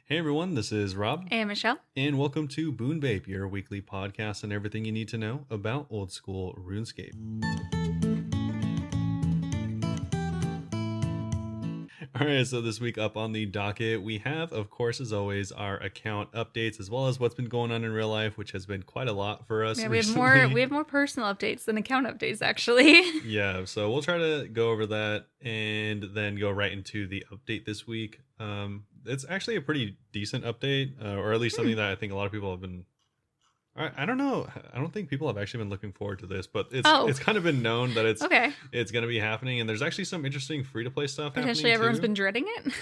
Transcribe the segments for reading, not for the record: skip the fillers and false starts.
Hey everyone, this is Rob. Hey, Michelle. And welcome to Bunebape, your weekly podcast on everything you need to know about old school RuneScape. Alright, so this week up on the docket, we have, of course, as always, our account updates, as well as what's been going on in real life, which has been quite a lot for us recently. We have more personal updates than account updates, actually. Yeah, so we'll try to go over that and then go right into the update this week. It's actually a pretty decent update, or at least something that I think a lot of people have been... I don't know. I don't think people have actually been looking forward to this, but it's kind of been known that it's Okay. It's going to be happening, and there's actually some interesting free-to-play stuff happening Potentially everyone's too. been dreading it.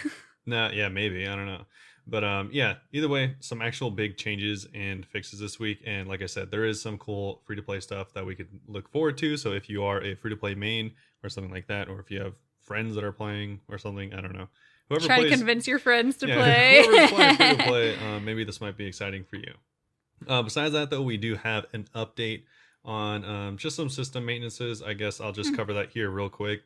Nah, yeah, maybe. I don't know. But yeah, either way, some actual big changes and fixes this week. And like I said, there is some cool free-to-play stuff that we could look forward to. So if you are a free-to-play main or something like that, or if you have friends that are playing or something, I don't know. Whoever Try plays, to convince your friends to play. Whoever's playing free-to-play, maybe this might be exciting for you. Besides that, though, we do have an update on just some system maintenances. I guess I'll just cover that here real quick.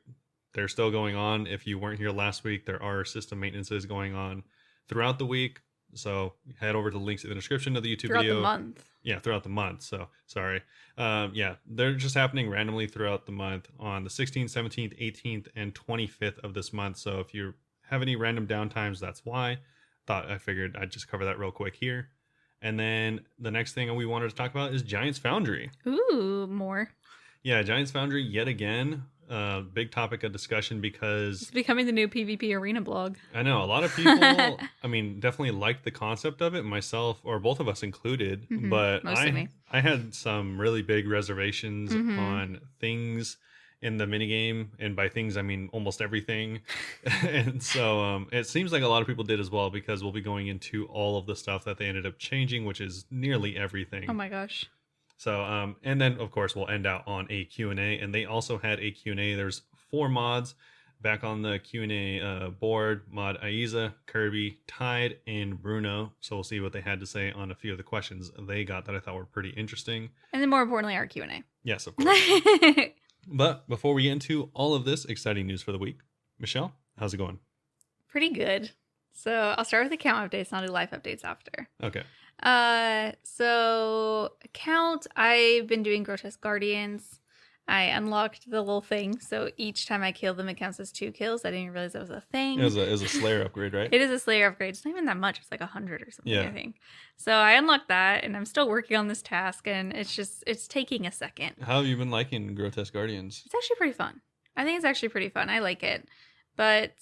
They're still going on. If you weren't here last week, there are system maintenances going on throughout the week. So head over to the links in the description of the YouTube video. Throughout the month. Yeah, throughout the month. So sorry. Yeah, they're just happening randomly throughout the month on the 16th, 17th, 18th, and 25th of this month. So if you have any random downtimes, that's why. I figured I'd just cover that real quick here. And then the next thing we wanted to talk about is Giants Foundry. Ooh, more. Yeah, Giants Foundry yet again. Big topic of discussion because... It's becoming the new PvP arena blog. I know, a lot of people, I mean, definitely liked the concept of it, myself, or both of us included. But I had some really big reservations on things in the minigame, and by things I mean almost everything. And so it seems like a lot of people did as well, because we'll be going into all of the stuff that they ended up changing, which is nearly everything. Oh my gosh. So and then of course we'll end out on a Q&A, and they also had a Q&A. There's 4 mods back on the Q&A board: Mod Aiza, Kirby, Tide, and Bruno. So we'll see what they had to say on a few of the questions they got that I thought were pretty interesting. And then more importantly, our Q&A. Yes, of course. But before we get into all of this exciting news for the week, Michelle, how's it going? Pretty good. So I'll start with account updates, and I'll do life updates after. Okay. So account, I've been doing Grocers Guardians. I unlocked the little thing, so each time I kill them, it counts as 2 kills. I didn't realize that was a thing. It was a Slayer upgrade, right? It is a Slayer upgrade. It's not even that much. It's like 100 or something, I think. So I unlocked that, and I'm still working on this task, and it's taking a second. How have you been liking Grocers Guardians? It's actually pretty fun. I think it's actually pretty fun. I like it. But,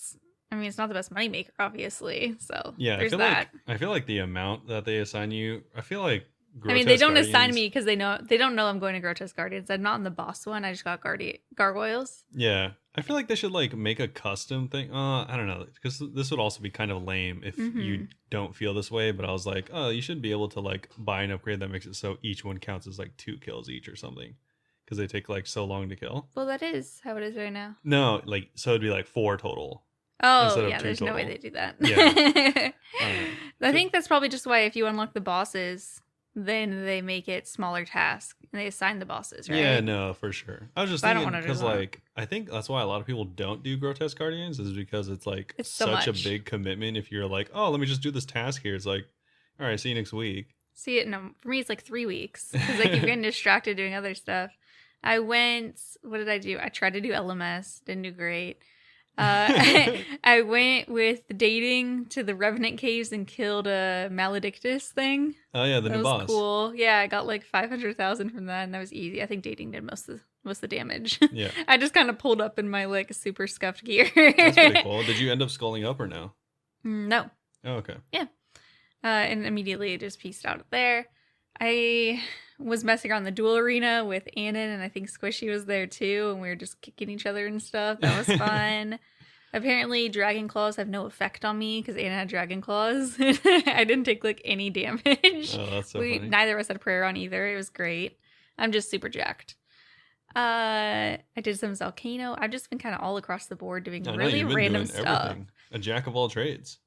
I mean, it's not the best moneymaker, obviously. So yeah, there's that. I feel like the amount that they assign you, I feel like they don't assign me because they don't know I'm going to Grocers Guardians. I'm not in the boss one. I just got gargoyles. Yeah, I feel like they should like make a custom thing. I don't know, because this would also be kind of lame if you don't feel this way. But I was like, oh, you should be able to like buy an upgrade that makes it so each one counts as like 2 kills each or something, because they take like so long to kill. Well, that is how it is right now. No, like so it'd be like 4 total. Oh, yeah, there's no way they do that. Yeah. I think that's probably just why if you unlock the bosses, then they make it smaller tasks and they assign the bosses, right? Yeah, no, for sure. I was just thinking because like I think that's why a lot of people don't do Grocers Guardians, is because it's like such a big commitment. If you're like, oh, let me just do this task here, it's like, all right, see you next week. No, for me it's like 3 weeks because I keep getting distracted doing other stuff. What did I do? I tried to do LMS, didn't do great. I went with dating to the Revenant Caves and killed a Maledictus thing. Oh yeah, the new boss. That was cool. Yeah, I got like 500,000 from that, and that was easy. I think dating did most of the damage. Yeah. I just kind of pulled up in my like super scuffed gear. That's pretty cool. Did you end up sculling up or no? No. Oh, okay. Yeah. And immediately it just pieced out there. I was messing around the duel arena with Annan, and I think Squishy was there too, and we were just kicking each other and stuff. That was fun. Apparently, Dragon Claws have no effect on me because Anna had Dragon Claws. I didn't take like any damage. Oh, that's so funny. Neither of us had prayer on either. It was great. I'm just super jacked. I did some Volcano. I've just been kind of all across the board doing really random stuff. Everything. A jack of all trades.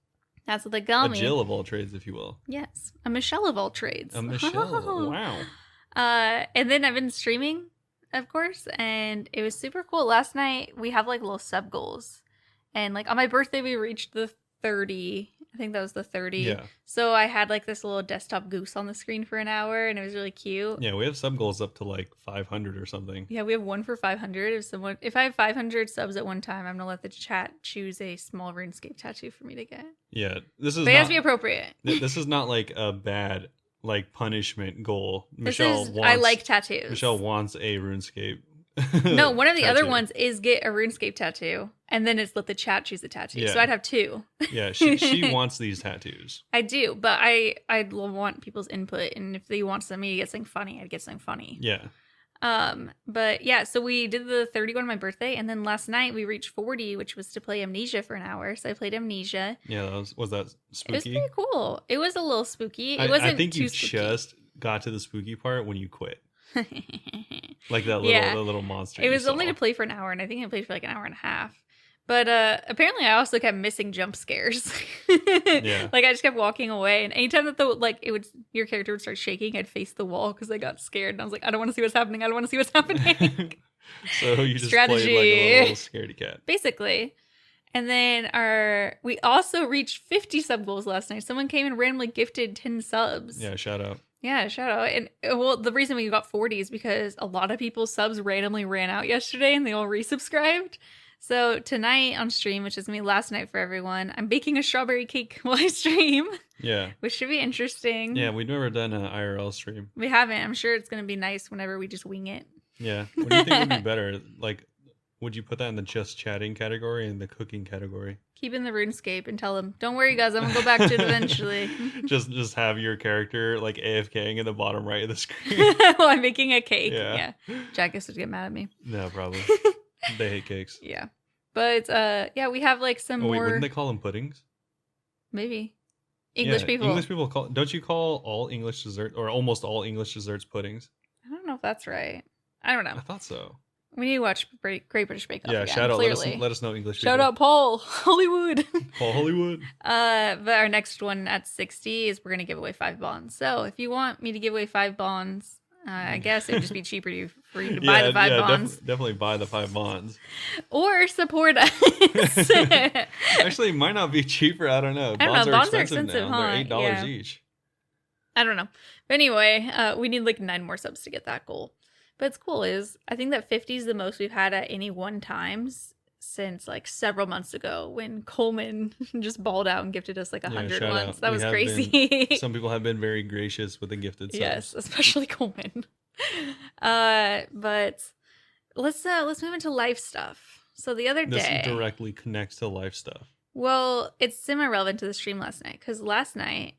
That's what they got me. A Jill of all trades, if you will. Yes. A Michelle of all trades. A Michelle. Wow. And then I've been streaming, of course, and it was super cool. Last night, we have like little sub goals. And like on my birthday, we reached the 30 I think that was the 30. Yeah. So I had like this little desktop goose on the screen for an hour, and it was really cute. Yeah, we have sub goals up to like 500 or something. Yeah, we have one for 500. If I have 500 subs at one time, I'm gonna let the chat choose a small RuneScape tattoo for me to get. Yeah, this is. But it has to be appropriate. This is not like a bad like punishment goal. I like tattoos. Michelle wants a RuneScape. No, one of the other ones is get a RuneScape tattoo, and then it's let the chat choose the tattoo. Yeah. So I'd have 2. Yeah, she wants these tattoos. I do, but I want people's input, and if they want me to get something funny, I'd get something funny. Yeah. But yeah, so we did the 31 on my birthday, and then last night we reached 40, which was to play Amnesia for an hour. So I played Amnesia. Yeah, was that spooky? It was pretty cool. It was a little spooky. It wasn't. I think too you spooky. Just got to the spooky part when you quit. Like that little monster. It was only to play for an hour, and I think I played for like an hour and a half. But apparently I also kept missing jump scares. Yeah. Like I just kept walking away, and anytime that your character would start shaking, I'd face the wall because I got scared, and I was like, I don't want to see what's happening. I don't want to see what's happening. So you just played like a little scaredy cat. Basically. And then we also reached 50 sub goals last night. Someone came and randomly gifted 10 subs. Yeah, shout out. Yeah, shout out. And well, the reason we got 40 is because a lot of people's subs randomly ran out yesterday and they all resubscribed. So tonight on stream, which is going to be last night for everyone, I'm baking a strawberry cake while I stream. Yeah. Which should be interesting. Yeah, we've never done an IRL stream. We haven't. I'm sure it's going to be nice whenever we just wing it. Yeah. What do you think would be better? Like, would you put that in the just chatting category and the cooking category? Keep in the RuneScape and tell them, don't worry guys, I'm going to go back to it eventually. just have your character like AFKing in the bottom right of the screen. While I'm making a cake. Yeah. Jackus would get mad at me. No, probably. They hate cakes. Yeah. But yeah, we have like some more. Wouldn't they call them puddings? Maybe. English people. English people don't you call all English dessert or almost all English desserts puddings? I don't know if that's right. I don't know. I thought so. We need to watch Great British Bake Off. Yeah, again, shout out. Clearly. Let us know English. Shout people. out Paul Hollywood. Paul Hollywood. But our next one at 60 is we're gonna give away 5 bonds. So if you want me to give away 5 bonds, I guess it would just be cheaper for you to buy the 5 bonds. Definitely buy the 5 bonds. Or support us. Actually, it might not be cheaper. I don't know. Bonds are expensive now. Huh? They're $8 each. I don't know. But anyway, we need like 9 more subs to get that goal. But it's cool I think that 50 is the most we've had at any one time since like several months ago when Coleman just balled out and gifted us like 100 once. That was crazy. Some people have been very gracious with the gifted subs. Yes, especially Coleman. But let's move into life stuff. So the other day, this directly connects to life stuff. Well, it's semi-relevant to the stream last night because last night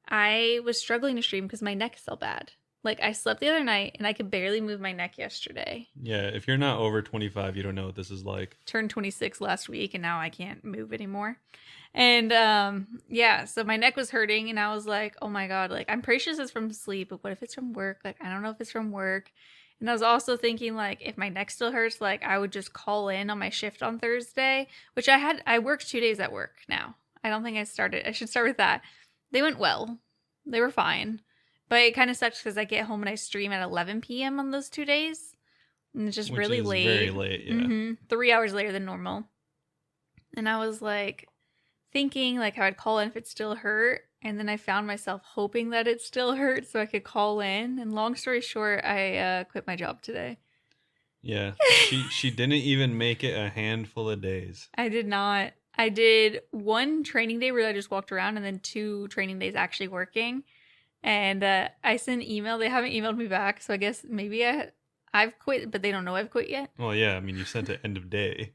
I was struggling to stream because my neck is so bad. Like, I slept the other night, and I could barely move my neck yesterday. Yeah, if you're not over 25, you don't know what this is like. Turned 26 last week, and now I can't move anymore. And, yeah, so my neck was hurting, and I was like, oh, my God. Like, I'm pretty sure this is from sleep, but what if it's from work? Like, I don't know if it's from work. And I was also thinking, like, if my neck still hurts, like, I would just call in on my shift on Thursday, which I worked 2 days at work now. I don't think I should start with that. They went well. They were fine. But it kind of sucks because I get home and I stream at 11 p.m. on those 2 days. And it's just really late. Very late, yeah. 3 hours later than normal. And I was like thinking like how I'd call in if it still hurt. And then I found myself hoping that it still hurt so I could call in. And long story short, I quit my job today. Yeah. She didn't even make it a handful of days. I did not. I did 1 training day where I just walked around and then 2 training days actually working. And I sent an email. They haven't emailed me back. So I guess maybe I've quit, but they don't know I've quit yet. Well, yeah. I mean, you sent it end of day.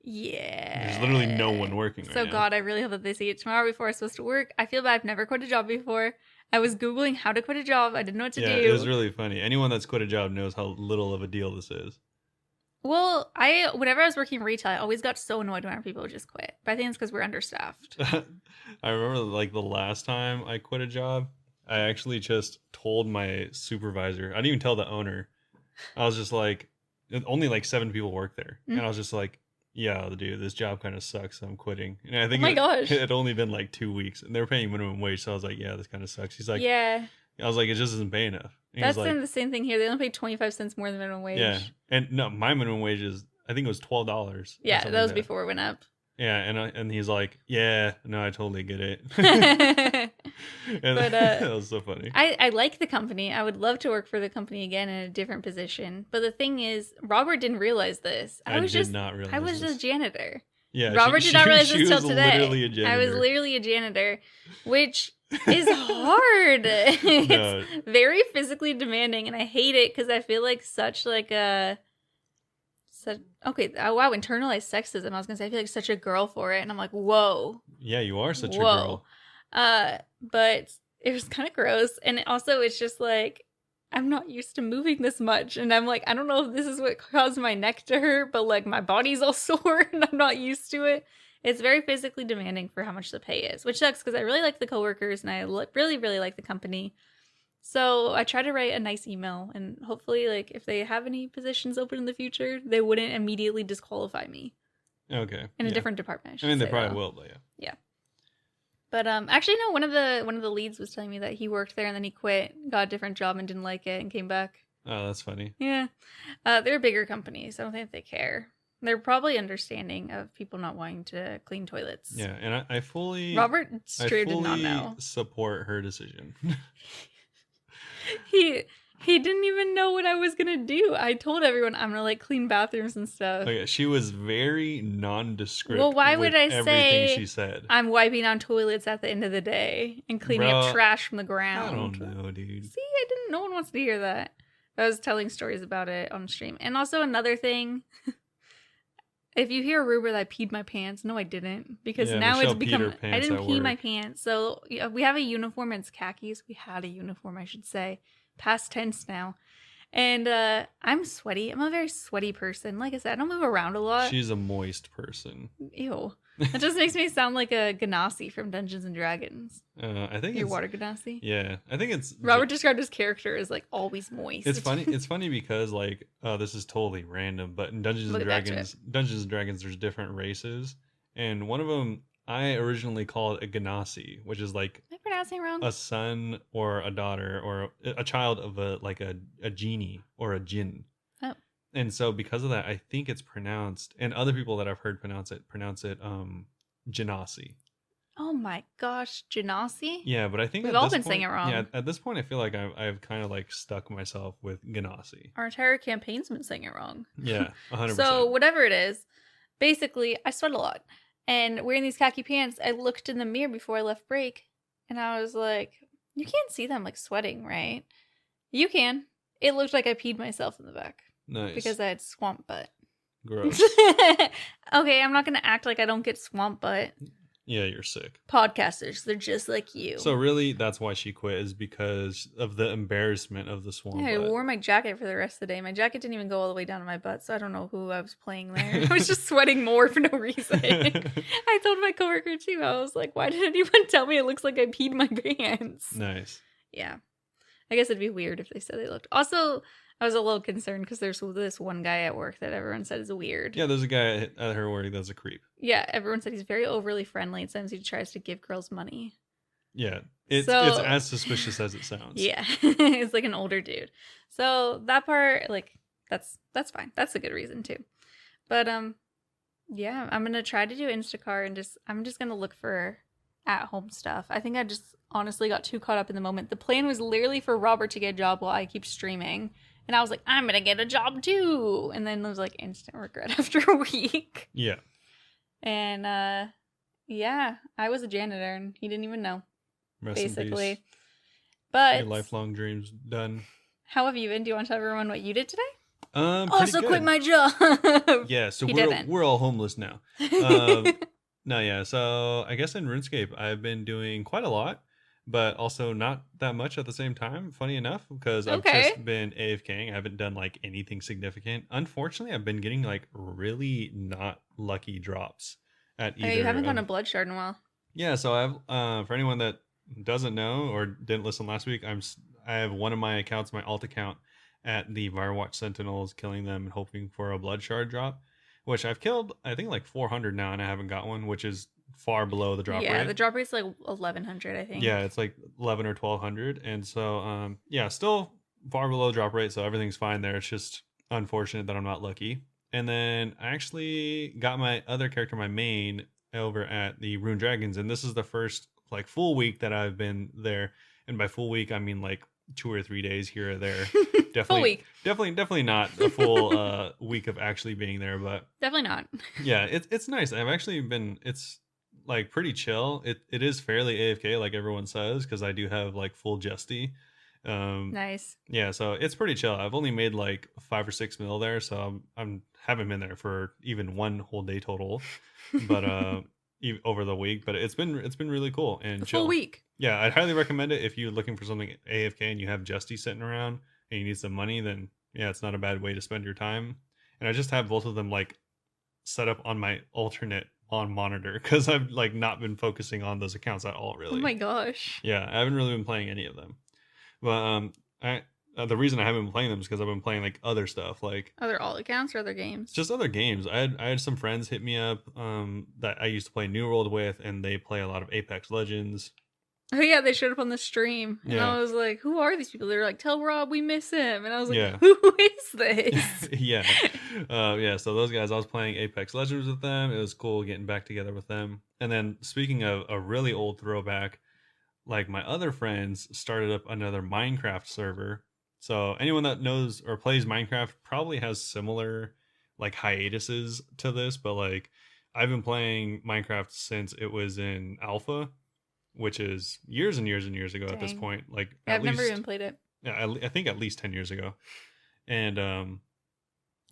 Yeah. There's literally no one working right now. So God, I really hope that they see it tomorrow before I'm supposed to work. I feel bad. I've never quit a job before. I was Googling how to quit a job. I didn't know what to do. Yeah, it was really funny. Anyone that's quit a job knows how little of a deal this is. Well, whenever I was working retail, I always got so annoyed whenever people would just quit. But I think it's because we're understaffed. I remember like the last time I quit a job, I actually just told my supervisor. I didn't even tell the owner. I was just like, only like 7 people work there. Mm-hmm. And I was just like, yeah, dude, this job kind of sucks. So I'm quitting. And I think gosh. It had only been like 2 weeks and they were paying minimum wage. So I was like, yeah, this kind of sucks. He's like, yeah. I was like, it just isn't pay enough. And that's like, the same thing here. They only pay 25 cents more than minimum wage. Yeah. And no, my minimum wage is, I think it was $12. Yeah, that was before it went up. Yeah, and he's like, yeah, no, I totally get it. And But that was so funny. I like the company. I would love to work for the company again in a different position. But the thing is, Robert didn't realize this. I did not realize I was this. a janitor. Yeah, Robert did not realize she this till was today. literally a janitor. I was literally a janitor, which is hard. It's very physically demanding, and I hate it because I feel like such like a okay. Wow, internalized sexism. I was gonna say I feel like such a girl for it, and I'm like, whoa. Yeah, you are such a girl. But it was kind of gross, and also it's just like I'm not used to moving this much, and I'm like, I don't know if this is what caused my neck to hurt, but like my body's all sore, and I'm not used to it. It's very physically demanding for how much the pay is, which sucks because I really like the coworkers and I really, really like the company. So I try to write a nice email, and hopefully, like, if they have any positions open in the future, they wouldn't immediately disqualify me. Okay. In a different department. I mean, they probably will, but yeah. Yeah. But actually, no. One of the leads was telling me that he worked there and then he quit, got a different job, and didn't like it, and came back. Oh, that's funny. Yeah. They're a bigger company, so I don't think they care. They're probably understanding of people not wanting to clean toilets. Yeah, and I fully Robert straight did not know. Support her decision. He didn't even know what I was gonna do. I told everyone I'm gonna like clean bathrooms and stuff. Okay, she was very nondescript. Well, why would I say she said? I'm wiping on toilets at the end of the day and cleaning up trash from the ground? I don't know, dude. See, I didn't. No one wants to hear that. I was telling stories about it on stream. And also another thing, if you hear a rumor that I peed my pants, no, I didn't, because now Michelle it's become. I didn't pee my work. pants. So we have a uniform. And it's khakis. We had a uniform, I should say. Past tense now. And I'm sweaty. I'm a very sweaty person. Like I said, I don't move around a lot. She's a moist person. Ew. That just makes me sound like a Ganassi from Dungeons and Dragons. I think Your water Ganassi? Yeah. I think it's Robert described his character as like always moist. It's funny. It's funny because like this is totally random, but in Dungeons and Dragons there's different races, and one of them I originally called a Ganassi, which is like, am I pronouncing wrong? A son or a daughter or a child of a genie or a jinn. Oh. And so because of that, I think it's pronounced, and other people that I've heard pronounce it Genasi. Oh my gosh, Genasi? Yeah, but I think we've all been saying it wrong. Yeah, at this point I feel like I've kind of like stuck myself with Genasi. Our entire campaign's been saying it wrong. Yeah, 100%. So whatever it is, basically I sweat a lot. And wearing these khaki pants, I looked in the mirror before I left break, and I was like, you can't see them like sweating, right? You can. It looked like I peed myself in the back. Nice. Because I had swamp butt. Gross. Okay, I'm not going to act like I don't get swamp butt. Yeah, you're sick. Podcasters, they're just like you. So really, that's why she quit, is because of the embarrassment of the swamp butt. I wore my jacket for the rest of the day. My jacket didn't even go all the way down to my butt, so I don't know who I was playing there. I was just sweating more for no reason. I told my coworker too. I was like, why didn't anyone tell me it looks like I peed my pants? Nice. Yeah. I guess it'd be weird if they said they looked. Also, I was a little concerned because there's this one guy at work that everyone said is weird. Yeah, there's a guy at her work that's a creep. Yeah, everyone said he's very overly friendly. It sounds he tries to give girls money. Yeah, it's as suspicious as it sounds. Yeah, it's like an older dude. So that part, like, that's fine. That's a good reason too. But yeah, I'm gonna try to do Instacart and I'm just gonna look for at-home stuff. I think I just honestly got too caught up in the moment. The plan was literally for Robert to get a job while I keep streaming. And I was like, I'm going to get a job too. And then it was like instant regret after a week. Yeah. And yeah, I was a janitor and he didn't even know. Rest basically. In peace. But your lifelong dreams done. How have you been? Do you want to tell everyone what you did today? Also quit my job. Yeah, so we're all homeless now. No, yeah. So I guess in RuneScape I've been doing quite a lot, but also not that much at the same time, funny enough, because I've just been AFKing. I haven't done like anything significant. Unfortunately, I've been getting like really not lucky drops at either. You haven't done a blood shard in a while. Yeah, so I've for anyone that doesn't know or didn't listen last week, I have one of my accounts, my alt account, at the Firewatch Sentinels, killing them and hoping for a blood shard drop, which I've killed, I think, like 400 now, and I haven't got one, which is far below the drop rate. Yeah, the drop rate's like 1,100, I think. Yeah, it's like 11 or 1,200, and so yeah, still far below drop rate, so everything's fine there. It's just unfortunate that I'm not lucky. And then I actually got my other character, my main, over at the Rune Dragons, and this is the first like full week that I've been there. And by full week, I mean like 2 or 3 days here or there. Definitely, full week. Definitely not a full week of actually being there, but definitely not. Yeah, it's nice. I've actually been. It's like pretty chill. It is fairly AFK, like everyone says, because I do have like full Jesty. Nice. Yeah, so it's pretty chill. I've only made like 5 or 6 mil there, so I'm haven't been there for even one whole day total, but over the week. But it's been really cool and The chill. full week. Yeah, I'd highly recommend it if you're looking for something AFK and you have Justy sitting around and you need some money. Then yeah, it's not a bad way to spend your time. And I just have both of them like set up on my alternate on monitor because I've like not been focusing on those accounts at all, really. Oh my gosh. Yeah, I haven't really been playing any of them. But the reason I haven't been playing them is because I've been playing like other stuff, like other alt accounts or other games. Just other games. I had some friends hit me up that I used to play New World with, and they play a lot of Apex Legends. Oh yeah, they showed up on the stream, and Yeah. I was like, "Who are these people?" They were like, "Tell Rob we miss him," and I was like, Yeah. "Who is this?" Yeah. Yeah. So those guys, I was playing Apex Legends with them. It was cool getting back together with them. And then speaking of a really old throwback, like my other friends started up another Minecraft server. So anyone that knows or plays Minecraft probably has similar like hiatuses to this, but like I've been playing Minecraft since it was in alpha, which is years and years and years ago. At this Dang. point. Like I've never even played it. Yeah, I think at least 10 years ago. And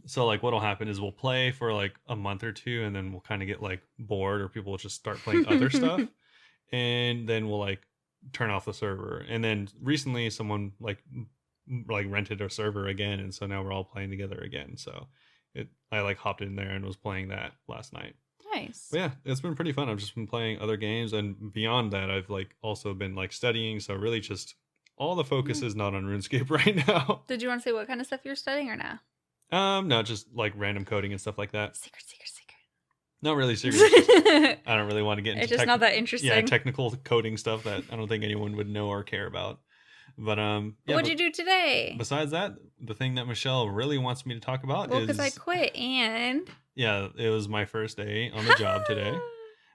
so like what'll happen is we'll play for like a month or two, and then we'll kind of get like bored, or people will just start playing other stuff, and then we'll like turn off the server. And then recently someone like rented a server again, and so now we're all playing together again. So I like hopped in there and was playing that last night. Nice. But yeah, it's been pretty fun. I've just been playing other games, and beyond that I've like also been like studying, so really just all the focus is not on RuneScape right now. Did you want to say what kind of stuff you're studying or no? No, just like random coding and stuff like that. Secret. Not really secret. I don't really want to get into It's just not that interesting. Yeah, technical coding stuff that I don't think anyone would know or care about. But yeah, what'd you do today? Besides that, the thing that Michelle really wants me to talk about is because I quit, and yeah, it was my first day on the job today.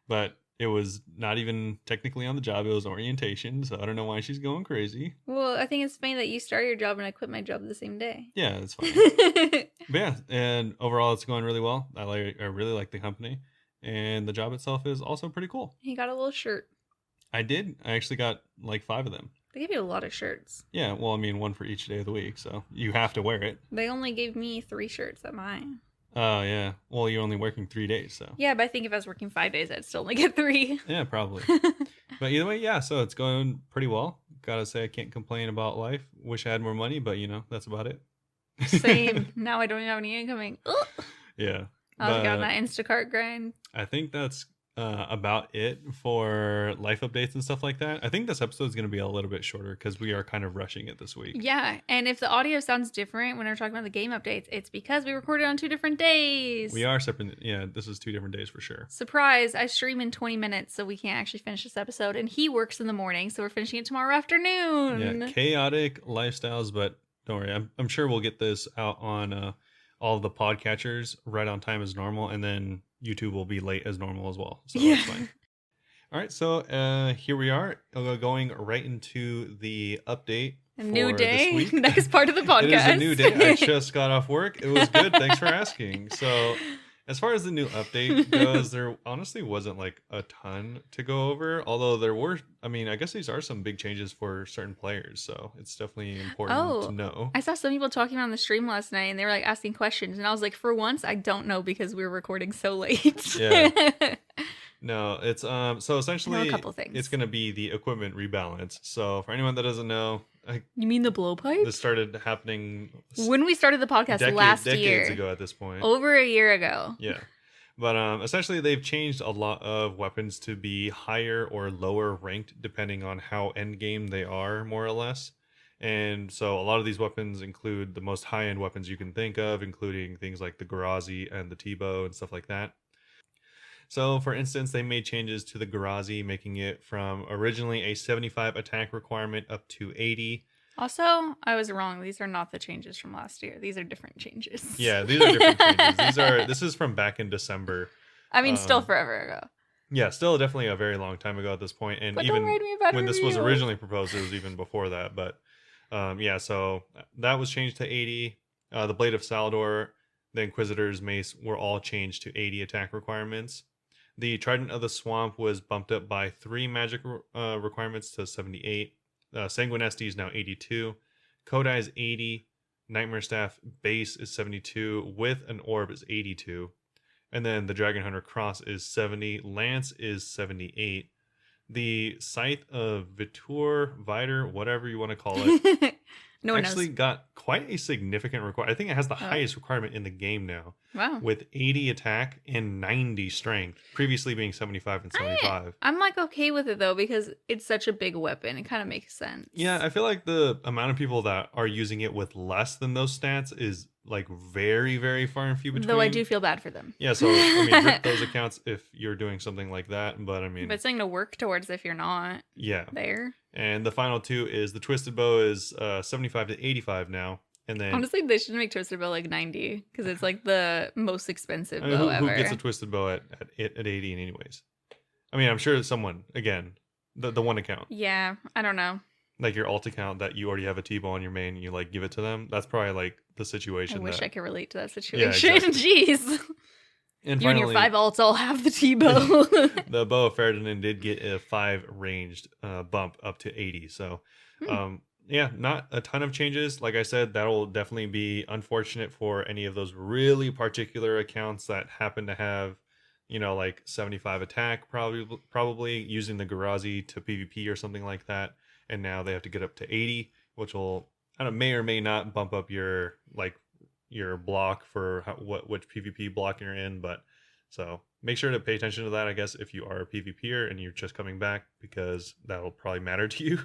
But it was not even technically on the job. It was orientation, so I don't know why she's going crazy. Well, I think it's funny that you started your job and I quit my job the same day. Yeah, it's fine. But yeah, and overall it's going really well. I really like the company, and the job itself is also pretty cool. You got a little shirt. I did. I actually got like 5 of them. They gave you a lot of shirts. Yeah, well, I mean, one for each day of the week, so you have to wear it. They only gave me 3 shirts at mine. Oh, yeah. Well, you're only working 3 days, so. Yeah, but I think if I was working 5 days, I'd still only get 3. Yeah, probably. But either way, yeah, so it's going pretty well. Gotta say, I can't complain about life. Wish I had more money, but, that's about it. Same. Now I don't even have any incoming. Ugh. Yeah. I was on that Instacart grind. I think that's about it for life updates and stuff like that. I think this episode is going to be a little bit shorter because we are kind of rushing it this week. Yeah, and if the audio sounds different when we're talking about the game updates, it's because we recorded on 2 different days. We are separate. Yeah, this is 2 different days for sure. Surprise, I stream in 20 minutes, so we can't actually finish this episode. And he works in the morning, so we're finishing it tomorrow afternoon. Yeah, chaotic lifestyles, but don't worry. I'm sure we'll get this out on all the podcatchers right on time as normal, and then YouTube will be late as normal as well. So that's fine. All right, so here we are going right into the update. A new day, this week. Next part of the podcast. It is a new day. I just got off work. It was good. Thanks for asking. So as far as the new update goes, there honestly wasn't like a ton to go over. Although there were, I guess these are some big changes for certain players. So it's definitely important to know. I saw some people talking on the stream last night and they were like asking questions. And I was like, for once, I don't know because we were recording so late. Yeah. No, it's so essentially a couple things. It's going to be the equipment rebalance. So for anyone that doesn't know, you mean the blowpipe? This started happening when we started the podcast decades ago at this point. Over a year ago. Yeah. But essentially they've changed a lot of weapons to be higher or lower ranked depending on how endgame they are, more or less. And so a lot of these weapons include the most high-end weapons you can think of, including things like the Garazi and the T-bow and stuff like that. So, for instance, they made changes to the Garazi, making it from originally a 75 attack requirement up to 80. Also, I was wrong. These are not the changes from last year. These are different changes. Yeah, these are different changes. This is from back in December. I mean, still forever ago. Yeah, still definitely a very long time ago at this point. And but even don't write me a bad when review. This was originally proposed, it was even before that. But yeah, so that was changed to 80. The Blade of Saldor, the Inquisitor's Mace were all changed to 80 attack requirements. The Trident of the Swamp was bumped up by 3 magic requirements to 78. Sanguinesti is now 82. Kodai is 80. Nightmare Staff base is 72. With an orb is 82. And then the Dragon Hunter Cross is 70. Lance is 78. The Scythe of Vitor, whatever you want to call it, no one actually knows. Got quite a significant requirement. I think it has the highest requirement in the game now. Wow. With 80 attack and 90 strength, previously being 75 and 75. I'm like okay with it though, because it's such a big weapon. It kind of makes sense. Yeah, I feel like the amount of people that are using it with less than those stats is like very, very far and few between. Though I do feel bad for them. Yeah, so I mean, rip those accounts if you're doing something like that. But I mean, but it's something to work towards if you're not. Yeah. There. And the final 2 is the Twisted Bow is 75 to 85 now. And then honestly, they should make Twisted Bow like 90 because it's like the most expensive bow ever. Who gets a Twisted Bow at 80 anyways? I mean, I'm sure someone, again, the one account. Yeah, I don't know. Like your alt account that you already have a T-bow on your main and you like give it to them. That's probably like the situation. I wish I could relate to that situation. Yeah, exactly. Jeez. And you finally, and your 5 alts all have the T-bow. The Bow of Ferdinand did get a 5 ranged bump up to 80. So, yeah, not a ton of changes. Like I said, that'll definitely be unfortunate for any of those really particular accounts that happen to have, you know, like 75 attack, probably using the Garazi to PvP or something like that. And now they have to get up to 80, which will may or may not bump up your block for which PvP block you're in. But so make sure to pay attention to that, I guess, if you are a PvPer and you're just coming back, because that'll probably matter to you.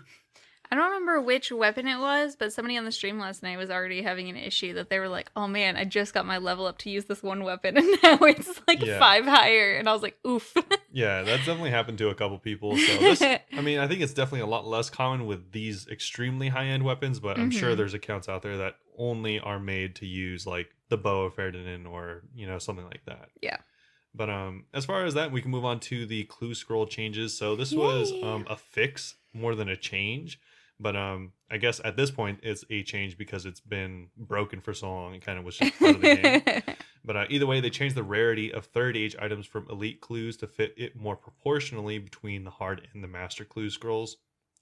I don't remember which weapon it was, but somebody on the stream last night was already having an issue that they were like, oh man, I just got my level up to use this one weapon and now it's like 5 higher. And I was like, oof. Yeah, that's definitely happened to a couple people. So this, I mean, I think it's definitely a lot less common with these extremely high-end weapons, but I'm sure there's accounts out there that only are made to use like the Bow of Ferdinand or, you know, something like that. Yeah. But as far as that, we can move on to the clue scroll changes. So this was a fix more than a change. But I guess at this point it's a change because it's been broken for so long. It kind of was just part of the game. But either way, they changed the rarity of third age items from elite clues to fit it more proportionally between the hard and the master clue scrolls.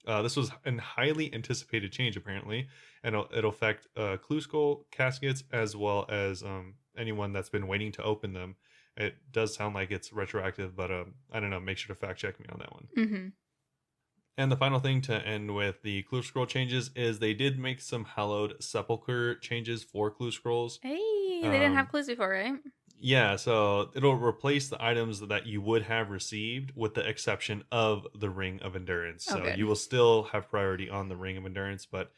This was a highly anticipated change, apparently, and it'll affect clue scroll caskets as well as anyone that's been waiting to open them. It does sound like it's retroactive, but I don't know. Make sure to fact check me on that one. Mm-hmm. And the final thing to end with the clue scroll changes is they did make some hallowed sepulcher changes for clue scrolls. Hey, they didn't have clues before, right? Yeah, so it'll replace the items that you would have received with the exception of the Ring of Endurance. So you will still have priority on the Ring of Endurance, but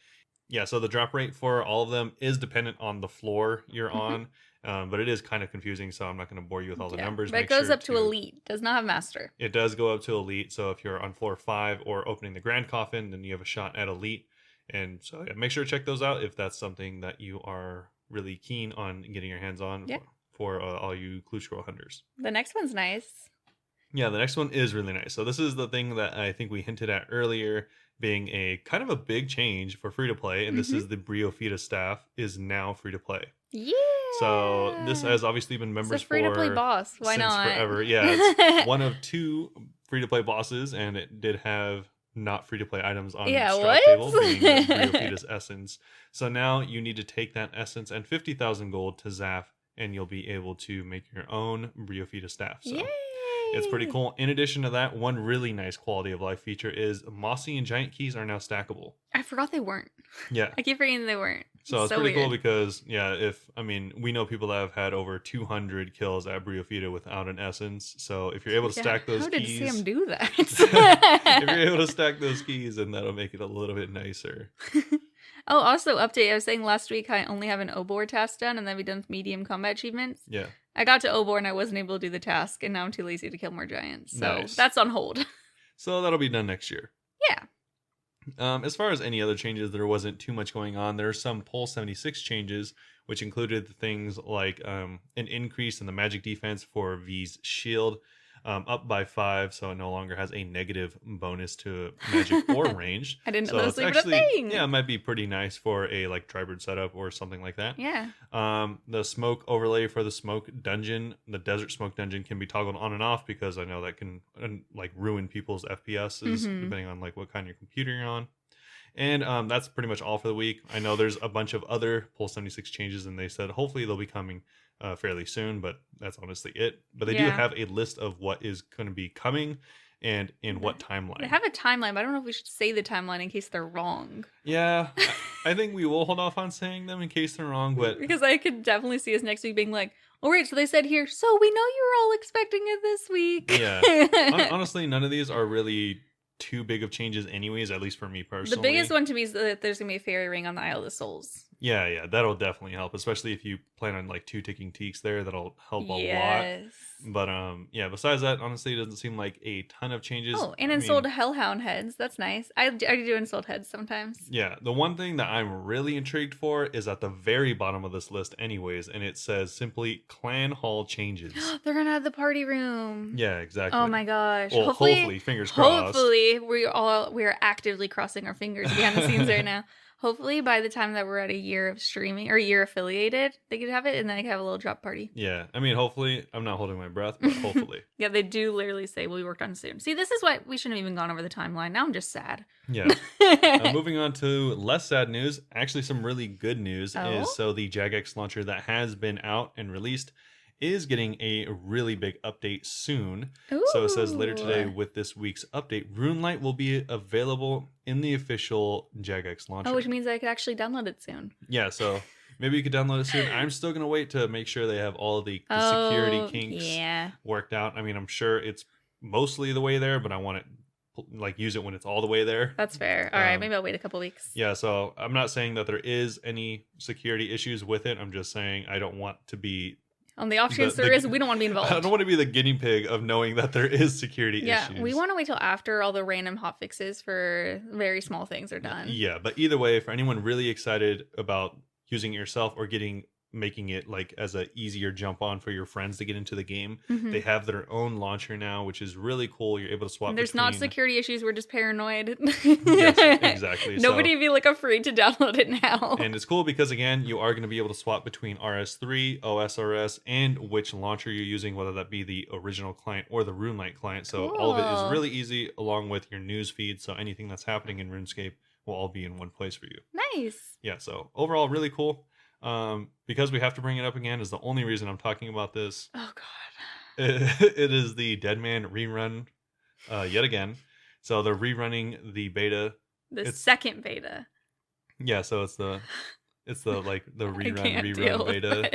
yeah, so the drop rate for all of them is dependent on the floor you're on. But it is kind of confusing, so I'm not going to bore you with all the numbers. But it goes up to Elite. Does not have Master. It does go up to Elite, so if you're on floor 5 or opening the Grand Coffin, then you have a shot at Elite. And so yeah, make sure to check those out if that's something that you are really keen on getting your hands on for all you Clue Scroll hunters. The next one's nice. Yeah, the next one is really nice. So this is the thing that I think we hinted at earlier, being a kind of a big change for free-to-play, and this is the Bunebape staff is now free-to-play. Yeah. So this has obviously been members it's a free-to-play boss. Why since not? Forever. Yeah, it's one of 2 free-to-play bosses, and it did have not free-to-play items on the strap table, being Bunebape's essence. So now you need to take that essence and 50,000 gold to Zaf, and you'll be able to make your own Bunebape staff. So Yay! It's pretty cool. In addition to that, one really nice quality of life feature is Mossy and Giant keys are now stackable. I forgot they weren't. Yeah. I keep forgetting they weren't. So it's pretty cool because, we know people that have had over 200 kills at Bunebape without an essence. So if you're able to stack those keys... How did Sam do that? If you're able to stack those keys, then that'll make it a little bit nicer. Oh, also, update. I was saying last week I only have an Obor task done, and then we've done medium combat achievements. Yeah. I got to Obor, and I wasn't able to do the task, and now I'm too lazy to kill more giants. So that's on hold. So that'll be done next year. Yeah. As far as any other changes, there wasn't too much going on. There are some Pole 76 changes, which included things like an increase in the magic defense for V's shield, up by 5, so it no longer has a negative bonus to magic or range. I didn't know So that it's was even actually, a thing. yeah, it might be pretty nice for a like Tribird setup or something like that. Yeah. The smoke overlay for the smoke dungeon, the desert smoke dungeon, can be toggled on and off because I know that can like ruin people's FPSs depending on like what kind of computer you're on. And that's pretty much all for the week. I know there's a bunch of other Pole 76 changes, and they said hopefully they'll be coming fairly soon, but that's honestly it. But they do have a list of what is going to be coming and in what timeline. They have a timeline, but I don't know if we should say the timeline in case they're wrong. Yeah, I think we will hold off on saying them in case they're wrong, but because I could definitely see us next week being like, all right, so they said here, so we know you were all expecting it this week. Yeah. Honestly, none of these are really too big of changes anyways, at least for me personally. The biggest one to me is that there's going to be a fairy ring on the Isle of the Souls. Yeah, that'll definitely help, especially if you plan on like 2 ticking teaks there. That'll help a lot. But yeah, besides that, honestly, it doesn't seem like a ton of changes. Oh, and installed Hellhound heads. That's nice. I do installed heads sometimes. Yeah, the one thing that I'm really intrigued for is at the very bottom of this list anyways, and it says simply Clan Hall changes. They're going to have the party room. Yeah, exactly. Oh my gosh. Well, hopefully, fingers crossed. Hopefully, we are actively crossing our fingers behind the scenes right now. Hopefully, by the time that we're at a year of streaming or a year affiliated, they could have it and then they could have a little drop party. Yeah, I mean, hopefully, I'm not holding my breath, but hopefully. Yeah, they do literally say we'll be worked on soon. See, this is why we shouldn't have even gone over the timeline. Now I'm just sad. Yeah. Moving on to less sad news, actually some really good news is so the Jagex launcher that has been out and released is getting a really big update soon. Ooh. So it says later today with this week's update, RuneLight will be available in the official Jagex launcher. Oh, which means I could actually download it soon. Yeah, so maybe you could download it soon. I'm still going to wait to make sure they have all of the security kinks worked out. I mean, I'm sure it's mostly the way there, but I want to like use it when it's all the way there. That's fair. All right, maybe I'll wait a couple weeks. Yeah, so I'm not saying that there is any security issues with it. I'm just saying I don't want to be on the off chance there is, we don't want to be involved. I don't want to be the guinea pig of knowing that there is security issues. Yeah, we want to wait till after all the random hotfixes for very small things are done. Yeah, but either way, for anyone really excited about using it yourself or making it like as a easier jump on for your friends to get into the game, they have their own launcher now, which is really cool. You're able to swap. There's not security issues. We're just paranoid. Yes, exactly. Nobody be like afraid to download it now. And it's cool because again, you are going to be able to swap between RS3, OSRS, and which launcher you're using, whether that be the original client or the RuneLight client. So all of it is really easy, along with your news feed. So anything that's happening in RuneScape will all be in one place for you. Nice. Yeah. So overall, really cool. Because we have to bring it up again is the only reason I'm talking about this. Oh God. It is the Deadman rerun yet again. So they're rerunning the beta. It's second beta. Yeah, so it's the like the rerun beta.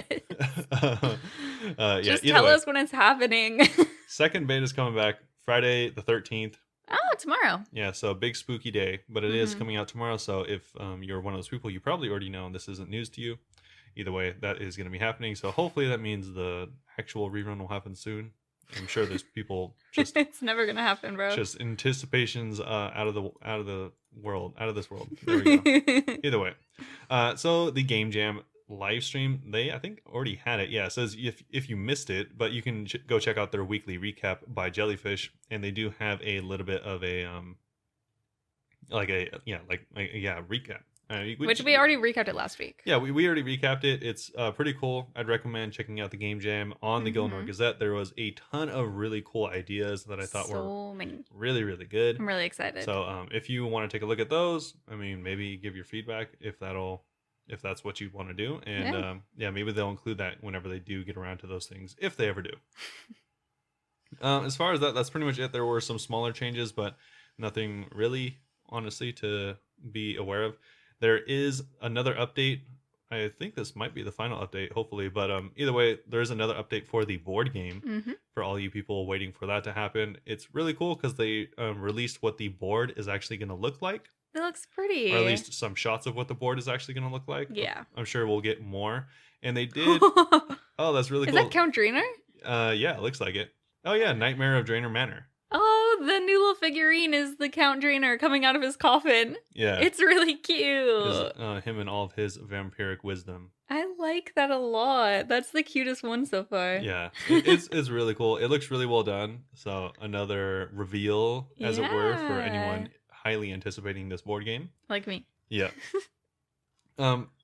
Just tell us when it's happening. Second beta is coming back Friday the 13th. Oh, tomorrow. Yeah, so big spooky day, but it is coming out tomorrow. So if you're one of those people, you probably already know, and this isn't news to you. Either way, that is going to be happening. So hopefully that means the actual rerun will happen soon. I'm sure there's people just it's never going to happen, bro. Just anticipations out of this world. There we go. Either way. So the Game Jam live stream, they I think already had it. Yeah, it says if you missed it, but you can go check out their weekly recap by Jellyfish, and they do have a little bit of a recap. Which we already recapped it last week. Yeah, we already recapped it. It's pretty cool. I'd recommend checking out the Game Jam on the Gilnor Gazette. There was a ton of really cool ideas that I thought were really, really good. I'm really excited. So if you want to take a look at those, I mean, maybe give your feedback if that's what you want to do. And maybe they'll include that whenever they do get around to those things, if they ever do. As far as that's pretty much it. There were some smaller changes, but nothing really, honestly, to be aware of. There is another update. I think this might be the final update, hopefully. But either way, there's another update for the board game for all you people waiting for that to happen. It's really cool because they released what the board is actually going to look like. It looks pretty. Or at least some shots of what the board is actually going to look like. Yeah. I'm sure we'll get more. And they did. Oh, that's really cool. Is that Count Drainer? Yeah, it looks like it. Oh, yeah. Nightmare of Drainer Manor. Oh, the new little figurine is the Count Drainer coming out of his coffin. Yeah. It's really cute. Him and all of his vampiric wisdom. I like that a lot. That's the cutest one so far. Yeah, it's really cool. It looks really well done. So another reveal, as it were, for anyone highly anticipating this board game. Like me. Yeah.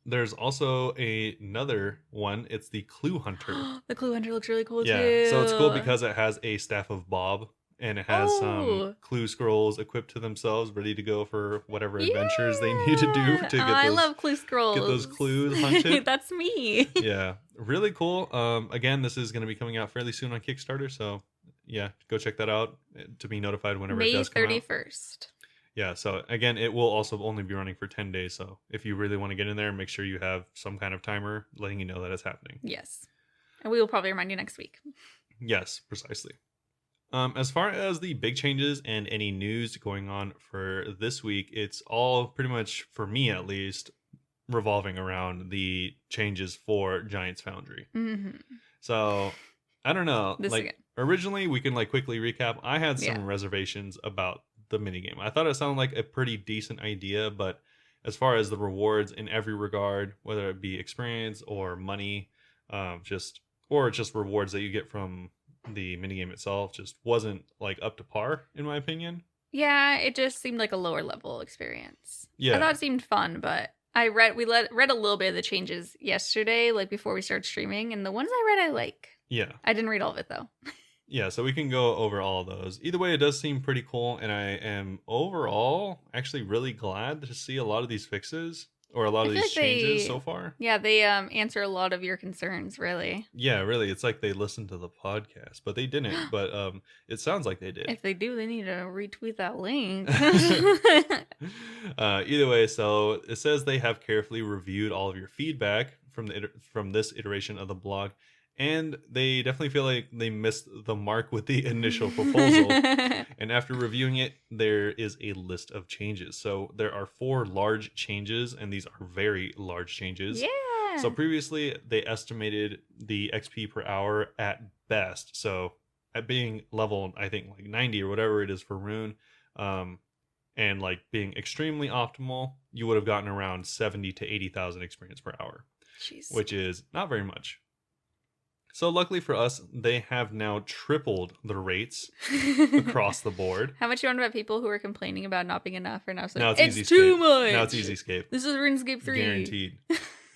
There's also another one. It's the Clue Hunter. The Clue Hunter looks really cool too. Yeah, so it's cool because it has a Staff of Bob. And it has some clue scrolls equipped to themselves, ready to go for whatever adventures they need to do to get I love clue scrolls. Get those clues hunted. That's me. Yeah, really cool. Again, this is going to be coming out fairly soon on Kickstarter, so yeah, go check that out to be notified whenever it does come out. May 31st. Yeah, so again, it will also only be running for 10 days, so if you really want to get in there, make sure you have some kind of timer letting you know that it's happening. Yes, and we will probably remind you next week. Yes, precisely. As far as the big changes and any news going on for this week, it's all pretty much, for me at least, revolving around the changes for Giants Foundry. Mm-hmm. So, I don't know. Originally, we can quickly recap. I had some reservations about the minigame. I thought it sounded like a pretty decent idea, but as far as the rewards in every regard, whether it be experience or money, just rewards that you get from the minigame itself, just wasn't up to par, in my opinion. Yeah, it just seemed like a lower level experience. Yeah, I thought it seemed fun, but read a little bit of the changes yesterday, before we started streaming, and the ones I read I like. Yeah, I didn't read all of it though. Yeah, so we can go over all of those. Either way, it does seem pretty cool, and I am overall actually really glad to see a lot of these fixes. Or a lot of these changes so far. Yeah, they answer a lot of your concerns, really. Yeah, really. It's like they listened to the podcast, but they didn't. But it sounds like they did. If they do, they need to retweet that link. Either way, so it says they have carefully reviewed all of your feedback from this iteration of the blog. And they definitely feel like they missed the mark with the initial proposal. And after reviewing it, there is a list of changes. So there are 4 large changes, and these are very large changes. Yeah. So previously, they estimated the XP per hour at best. So at being level, I think 90 or whatever it is for Rune, and being extremely optimal, you would have gotten around 70 to 80,000 experience per hour. Jeez. Which is not very much. So luckily for us, they have now tripled the rates across the board. How much you wonder about people who are complaining about not being enough, or now it's too much. Now it's Easyscape. This is RuneScape 3. Guaranteed.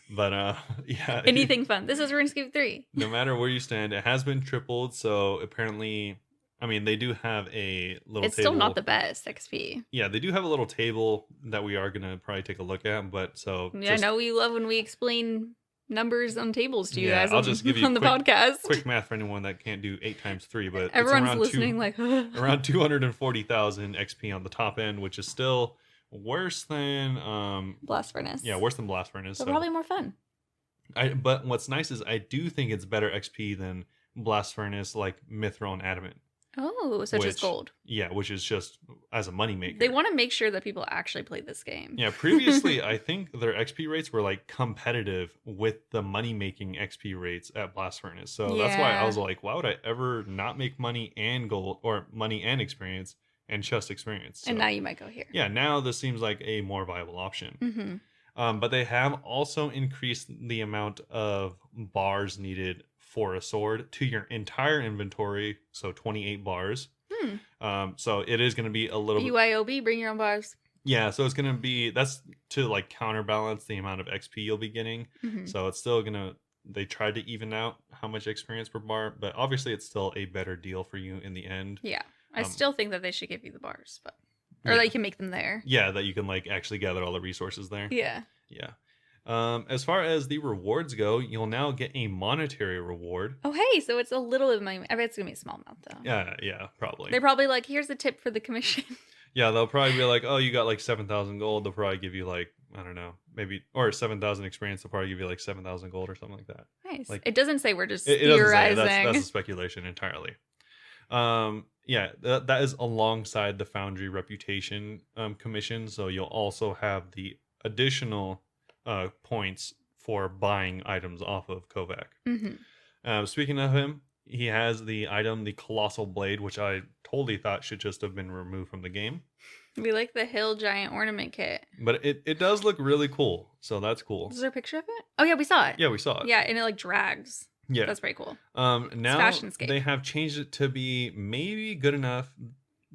But yeah. Anything fun. This is RuneScape 3. No matter where you stand, it has been tripled. So apparently, they do have a little It's table. Still not the best XP. Yeah, they do have a little table that we are going to probably take a look at. But so. Yeah, I know you love when we explain numbers on tables to you guys. I'll just give you on the podcast. Quick math for anyone that can't do 8 times 3, but everyone's it's listening around 240,000 XP on the top end, which is still worse than Blast Furnace. Yeah, worse than Blast Furnace. But probably more fun. But what's nice is I do think it's better XP than Blast Furnace, Mithril and Adamant. Oh, so just gold. Yeah, which is just as a moneymaker. They want to make sure that people actually play this game. Yeah, previously, I think their XP rates were competitive with the money-making XP rates at Blast Furnace. So that's why I was like, why would I ever not make money and gold, or money and experience, and just experience? So, and now you might go here. Yeah, now this seems like a more viable option. Mm-hmm. But they have also increased the amount of bars needed for a sword to your entire inventory, so 28 bars. So it is going to be a little BYOB, bring your own bars. Yeah, so it's going to be, that's to counterbalance the amount of XP you'll be getting. Mm-hmm. So it's still going to, they tried to even out how much experience per bar, but obviously it's still a better deal for you in the end. Yeah, I still think that they should give you the bars, or that you can make them there. Yeah, that you can actually gather all the resources there. Yeah. Yeah. As far as the rewards go, you'll now get a monetary reward. Oh, hey, so it's a little bit of money. I bet it's going to be a small amount, though. Yeah, probably. They're probably here's a tip for the commission. Yeah, they'll probably be oh, you got 7,000 gold. They'll probably give you I don't know, maybe, or 7,000 experience. They'll probably give you 7,000 gold or something like that. Nice. It doesn't say, we're just theorizing. That's a speculation entirely. Yeah, that is alongside the Foundry reputation commission. So you'll also have the additional points for buying items off of Kovac. Mm-hmm. Speaking of him, he has the item, the Colossal Blade, which I totally thought should just have been removed from the game. We like the Hill Giant Ornament Kit. But it does look really cool, so that's cool. Is there a picture of it? Oh, yeah, we saw it. Yeah, we saw it. Yeah, and it like drags. Yeah. That's pretty cool. Now they have changed it to be maybe good enough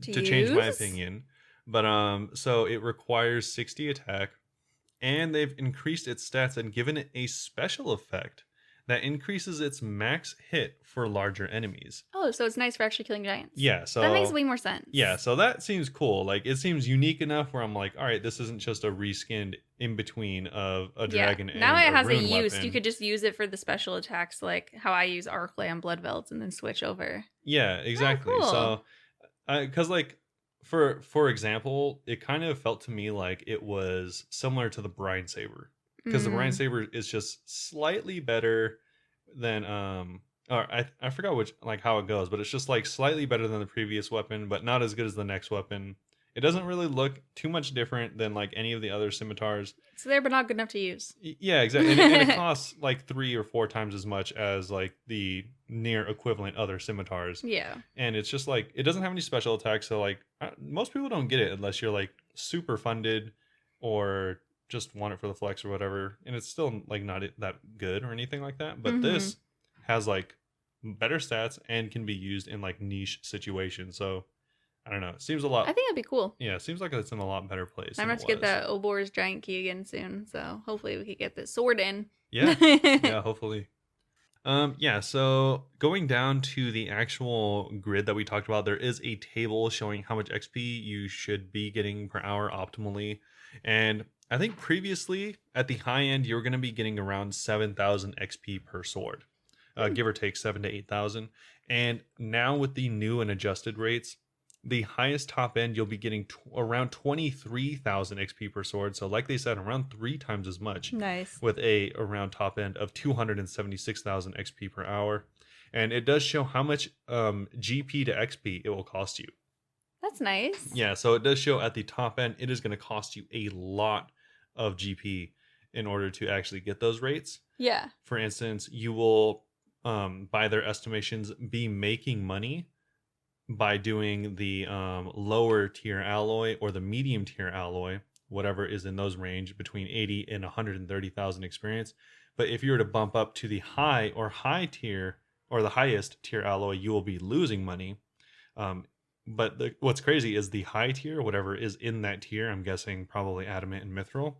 to change my opinion. But so it requires 60 attack, and they've increased its stats and given it a special effect that increases its max hit for larger enemies. Oh, so it's nice for actually killing giants. Yeah, so that makes way more sense. Yeah, so that seems cool. Like, it seems unique enough where I'm like, all right, this isn't just a reskinned in between of a dragon and now it has a rune use. weapon. You could just use it for the special attacks, like how I use Arclay Blood Velds and then switch over. Yeah, exactly. Oh, cool. So, because like for example, it kind of felt to me like it was similar to the Brine Saber, because the Brine Saber is just slightly better than or I forgot which, like, how it goes, but it's just like slightly better than the previous weapon, but not as good as the next weapon. It doesn't really look too much different than like any of the other scimitars. It's there, but not good enough to use. Yeah, exactly. And it costs like 3 or 4 times as much as like the near equivalent other scimitars. Yeah. And it's just like, it doesn't have any special attacks, so like most people don't get it unless you're like super funded or just want it for the flex or whatever. And it's still like not that good or anything like that. But this has like better stats and can be used in like niche situations. So I don't know. It seems a lot. I think it'd be cool. Yeah, it seems like it's in a lot better place. I'm going to get that Obor's giant key again soon. So hopefully we could get this sword in. Yeah. Yeah, hopefully. Yeah, so going down to the actual grid that we talked about, there is a table showing how much XP you should be getting per hour optimally. And I think previously at the high end, you were going to be getting around 7,000 XP per sword, give or take 7,000 to 8,000. And now with the new and adjusted rates, the highest top end, you'll be getting around 23,000 XP per sword. So like they said, around 3 times as much. Nice. With a around top end of 276,000 XP per hour. And it does show how much GP to XP it will cost you. That's nice. Yeah, so it does show at the top end, it is going to cost you a lot of GP in order to actually get those rates. Yeah. For instance, you will, by their estimations, be making money by doing the lower tier alloy or the medium tier alloy, whatever is in those range between 80 and 130,000 experience. But if you were to bump up to the high tier or the highest tier alloy, you will be losing money. But what's crazy is the high tier, whatever is in that tier, I'm guessing probably adamant and mithril,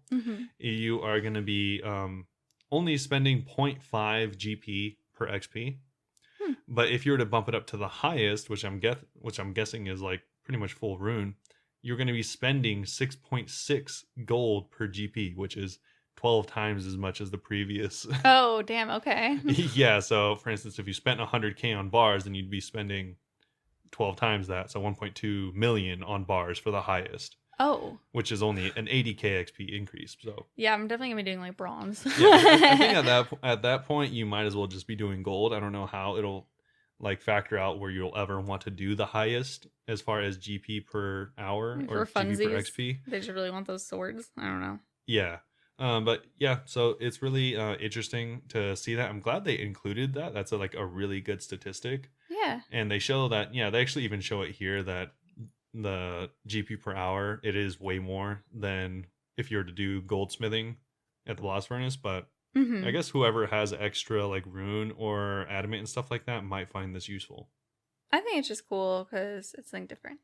you are going to be only spending 0.5 GP per XP. But if you were to bump it up to the highest, which I'm guessing is like pretty much full rune, you're going to be spending 6.6 gold per GP, which is 12 times as much as the previous. Oh, damn. Okay. Yeah. So for instance, if you spent 100K on bars, then you'd be spending 12 times that. So 1.2 million on bars for the highest. Oh. Which is only an 80K XP increase. So yeah, I'm definitely going to be doing like bronze. Yeah, I think at that point, you might as well just be doing gold. I don't know how it'll like factor out where you'll ever want to do the highest as far as GP per hour or GP per XP. They just really want those swords. I don't know. Yeah. But yeah, so it's really interesting to see that. I'm glad they included that. That's like a really good statistic. Yeah. And they show that, yeah, they actually even show it here that the GP per hour, it is way more than if you were to do goldsmithing at the blast furnace. But I guess whoever has extra like rune or adamant and stuff like that might find this useful. I think it's just cool because it's something different.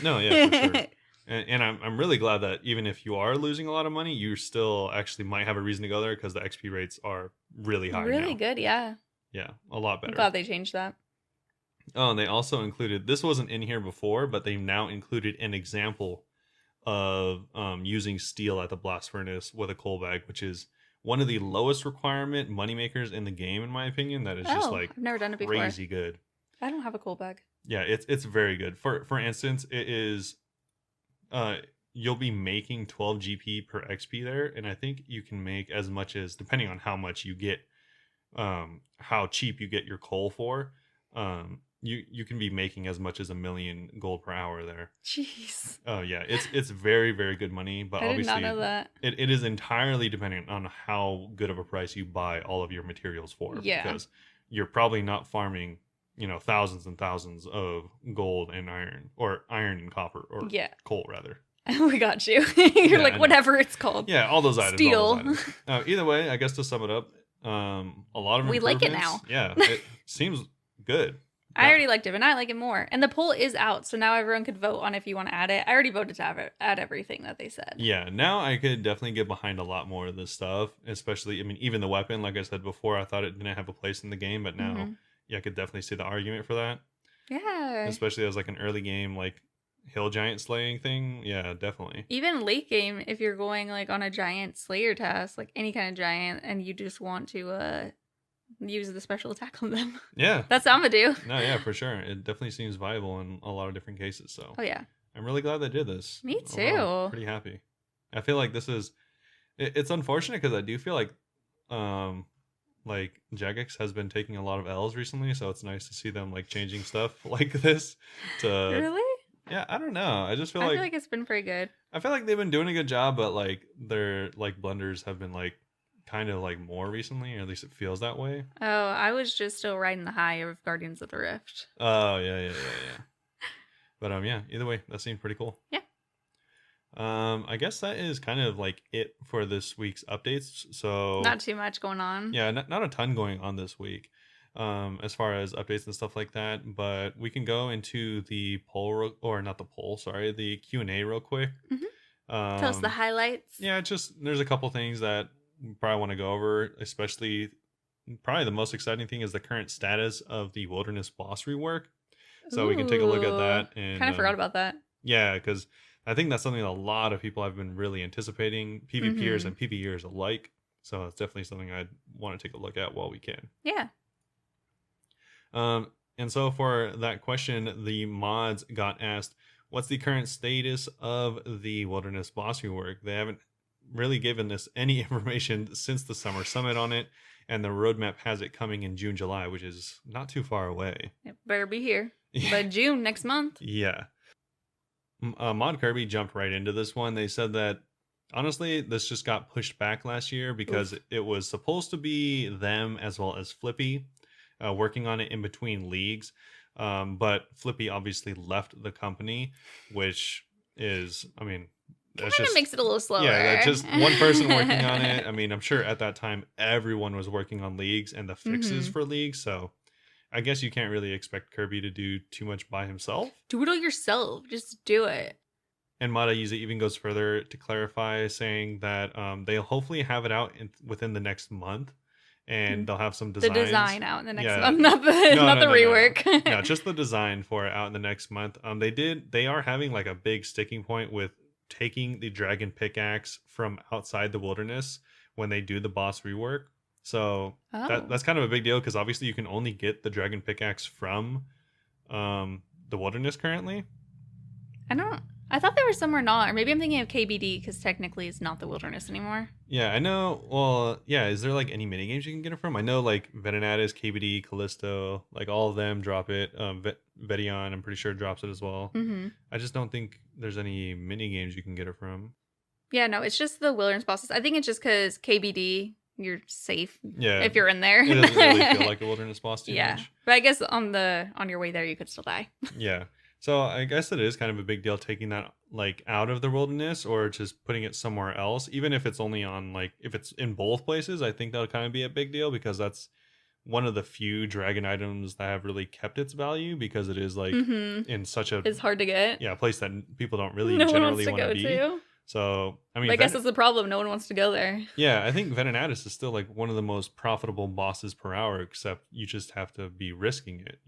No, yeah, for sure. And I'm really glad that even if you are losing a lot of money, you still actually might have a reason to go there because the XP rates are really high. Really good, yeah. Yeah, a lot better. I'm glad they changed that. Oh, and they also included, this wasn't in here before, but they've now included an example of using steel at the blast furnace with a coal bag, which is one of the lowest requirement moneymakers in the game, in my opinion. That is just like I've never done it before. Crazy good. I don't have a coal bag. Yeah, it's very good. For instance, it is you'll be making 12 GP per XP there, and I think you can make as much as, depending on how much you get, how cheap you get your coal for, you can be making as much as 1 million gold per hour there. Jeez. Oh yeah, it's very, very good money, but I obviously did not know that. It is entirely dependent on how good of a price you buy all of your materials for. Yeah. Because you're probably not farming thousands and thousands of gold and iron, or iron and copper, or coal rather. We got you. You're like, whatever it's called. Yeah, all those items. Steel. All those items. Either way, I guess to sum it up, a lot of we like it now. Yeah, it seems good. I already liked it, but now I like it more. And the poll is out, so now everyone could vote on if you want to add it. I already voted to add everything that they said. Yeah, now I could definitely get behind a lot more of this stuff, especially, even the weapon, like I said before, I thought it didn't have a place in the game, but now, I could definitely see the argument for that. Yeah. Especially as like an early game, like hill giant slaying thing. Yeah, definitely. Even late game, if you're going like on a giant slayer task, like any kind of giant, and you just want to use the special attack on them. Yeah. That's what I'm gonna do. No, yeah, for sure. It definitely seems viable in a lot of different cases. So I'm really glad they did this. Me too. Overall, pretty happy. I feel like this is it's unfortunate because I do feel like Jagex has been taking a lot of L's recently, so it's nice to see them like changing stuff like this to Really? Yeah, I don't know. I feel like it's been pretty good. I feel like they've been doing a good job, but like their like blunders have been like kind of like more recently, or at least it feels that way. Oh, I was just still riding the high of Guardians of the Rift. Oh, yeah. But either way, that seemed pretty cool. Yeah. I guess that is kind of like it for this week's updates. So not too much going on. Yeah, not a ton going on this week. As far as updates and stuff like that, but we can go into the the Q&A real quick. Tell us the highlights. Yeah, there's a couple things that we probably want to go over, especially probably the most exciting thing is the current status of the Wilderness boss rework. So we can take a look at that. And kind of forgot about that. Yeah, because I think that's something that a lot of people have been really anticipating, PvPers and PvEers alike. So it's definitely something I'd want to take a look at while we can. Yeah. And so for that question, the mods got asked, what's the current status of the Wilderness boss rework? They haven't really given us any information since the Summer Summit on it, and the roadmap has it coming in June, July, which is not too far away. It better be here by June next month. Yeah. Mod Kirby jumped right into this one. They said that, honestly, this just got pushed back last year because it was supposed to be them as well as Flippy working on it in between leagues. But Flippy obviously left the company, which is, Kind of makes it a little slower. Yeah, that's just one person working on it. I'm sure at that time everyone was working on leagues and the fixes for leagues, so I guess you can't really expect Kirby to do too much by himself. Do it all yourself. Just do it. And Mata Yuza even goes further to clarify, saying that they'll hopefully have it out within the next month, and they'll have some designs. The design out in the next month, not the rework. No, just the design for it out in the next month. They are having like a big sticking point with taking the dragon pickaxe from outside the wilderness when they do the boss rework. So that's kind of a big deal because obviously you can only get the dragon pickaxe from the wilderness currently. I thought they were somewhere not, or maybe I'm thinking of KBD because technically it's not the wilderness anymore. Yeah, I know. Well, yeah, is there like any mini games you can get it from? I know like Venenatis, KBD, Callisto, like all of them drop it. Vedion, I'm pretty sure drops it as well. I just don't think there's any mini games you can get it from. Yeah, no, it's just the wilderness bosses. I think it's just because KBD, you're safe. Yeah, if you're in there, it doesn't really feel like a wilderness boss too much. But I guess on your way there, you could still die. Yeah. So I guess it is kind of a big deal taking that like out of the wilderness or just putting it somewhere else, even if it's only on like if it's in both places. I think that'll kind of be a big deal because that's one of the few dragon items that have really kept its value because it is like in such a it's hard to get place that people don't really generally want to be. So I guess that's the problem. No one wants to go there. Yeah, I think Venenatis is still like one of the most profitable bosses per hour, except you just have to be risking it,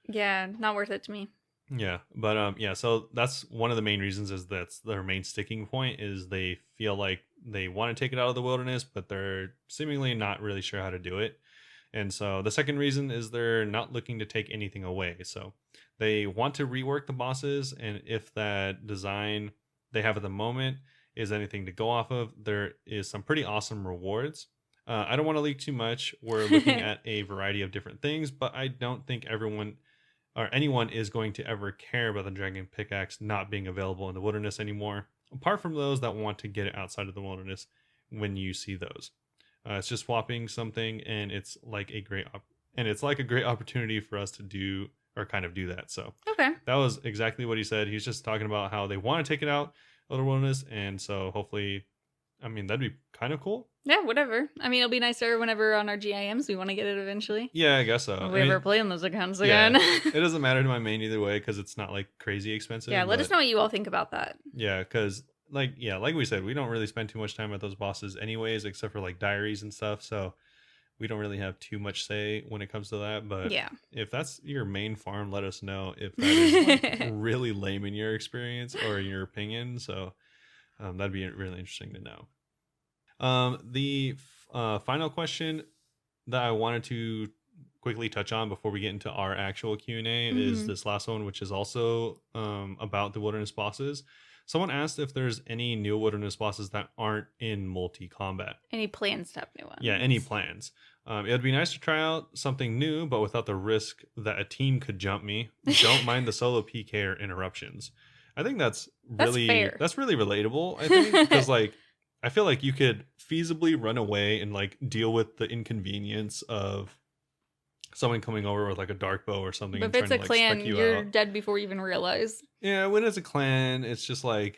Yeah, not worth it to me. Yeah, but so that's one of the main reasons is that's their main sticking point is they feel like they want to take it out of the wilderness, but they're seemingly not really sure how to do it. And so the second reason is they're not looking to take anything away. So they want to rework the bosses, and if that design they have at the moment is anything to go off of, there is some pretty awesome rewards. I don't want to leak too much. We're looking at a variety of different things, but I don't think everyone or anyone is going to ever care about the dragon pickaxe not being available in the wilderness anymore, apart from those that want to get it outside of the wilderness when you see those. It's just swapping something, and it's like a great and it's like a great opportunity for us to do that. So okay, that was exactly what he said. He's just talking about how they want to take it out of the wilderness, and so hopefully, I mean, that'd be kind of cool. Yeah, whatever. I mean, it'll be nicer whenever on our GIMs we want to get it eventually. Yeah, I guess so. If we ever play on those accounts again. It doesn't matter to my main either way because it's not like crazy expensive. Yeah, let us know what you all think about that. Yeah, because like we said, we don't really spend too much time at those bosses anyways, except for like diaries and stuff. So we don't really have too much say when it comes to that. But yeah, if that's your main farm, let us know if that is like really lame in your experience or in your opinion. So that'd be really interesting to know. The final question that I wanted to quickly touch on before we get into our actual Q&A is this last one, which is also about the wilderness bosses. Someone asked if there's any new wilderness bosses that aren't in multi-combat. Any plans to have new ones? Yeah, any plans. It would be nice to try out something new, but without the risk that a team could jump me. Don't mind the solo PK or interruptions. I think that's really relatable, I think, because like I feel like you could feasibly run away and like deal with the inconvenience of someone coming over with like a dark bow or something. But if it's a clan, you're dead before you even realize. Yeah, when it's a clan, it's just like,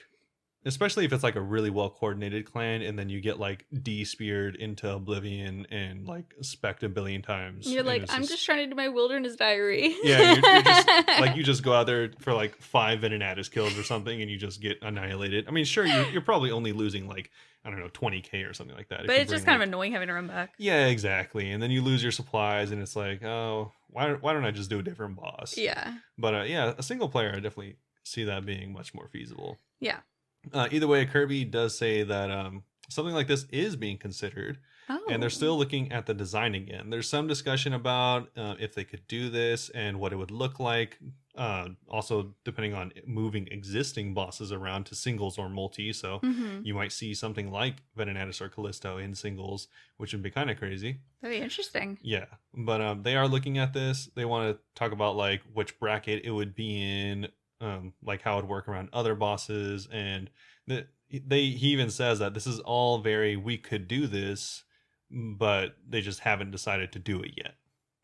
especially if it's like a really well coordinated clan, and then you get like de-speared into oblivion and like specced a billion times. You're like, I'm just trying to do my wilderness diary. Yeah, you're just like, you just go out there for like 5 Venenatis kills or something, and you just get annihilated. I mean, sure, you're probably only losing like, I don't know, 20k or something like that. But it's just kind of annoying having to run back. Yeah, exactly. And then you lose your supplies, and it's like, oh, why don't I just do a different boss? Yeah. But yeah, a single player, I definitely see that being much more feasible. Yeah. Either way, Kirby does say that something like this is being considered, and they're still looking at the design again. There's some discussion about if they could do this and what it would look like. Also, depending on moving existing bosses around to singles or multi. So you might see something like Venenatis or Callisto in singles, which would be kind of crazy. That'd be interesting. Yeah, but they are looking at this. They want to talk about like which bracket it would be in. Like how it would work around other bosses, and he even says that this is all we could do this, but they just haven't decided to do it yet.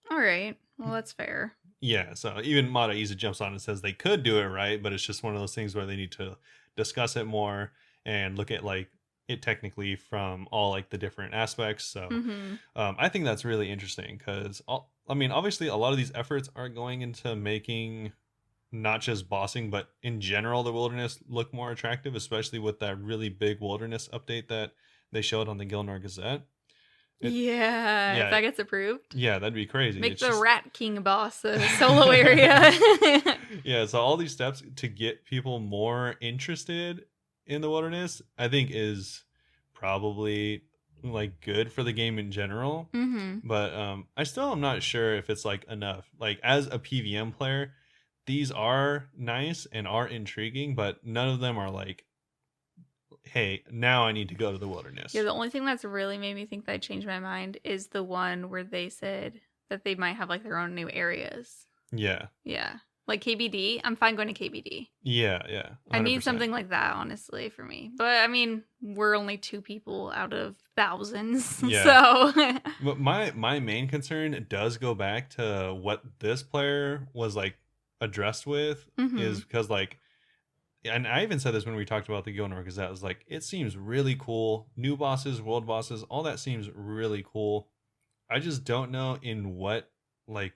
All right, well, that's fair. Yeah, so even Mata Isa jumps on and says they could do it right, but it's just one of those things where they need to discuss it more and look at like it technically from all like the different aspects. So I think that's really interesting because I mean, obviously a lot of these efforts are going into making not just bossing, but in general, the wilderness look more attractive, especially with that really big wilderness update that they showed on the Gilnor Gazette. If that gets approved. Yeah, that'd be crazy. Make the Rat King boss a solo area. Yeah, so all these steps to get people more interested in the wilderness, I think is probably like good for the game in general. But I still am not sure if it's like enough. Like as a PVM player, these are nice and are intriguing, but none of them are like, hey, now I need to go to the wilderness. Yeah, the only thing that's really made me think that I changed my mind is the one where they said that they might have like their own new areas. Yeah. Yeah. Like KBD. I'm fine going to KBD. Yeah, yeah. 100%. I need something like that, honestly, for me. But I mean, we're only 2 people out of thousands. Yeah. So but my main concern does go back to what this player was like addressed with is because like, and I even said this when we talked about the Gilnor Gazette, was like, it seems really cool. New bosses, world bosses, all that seems really cool. I just don't know in what like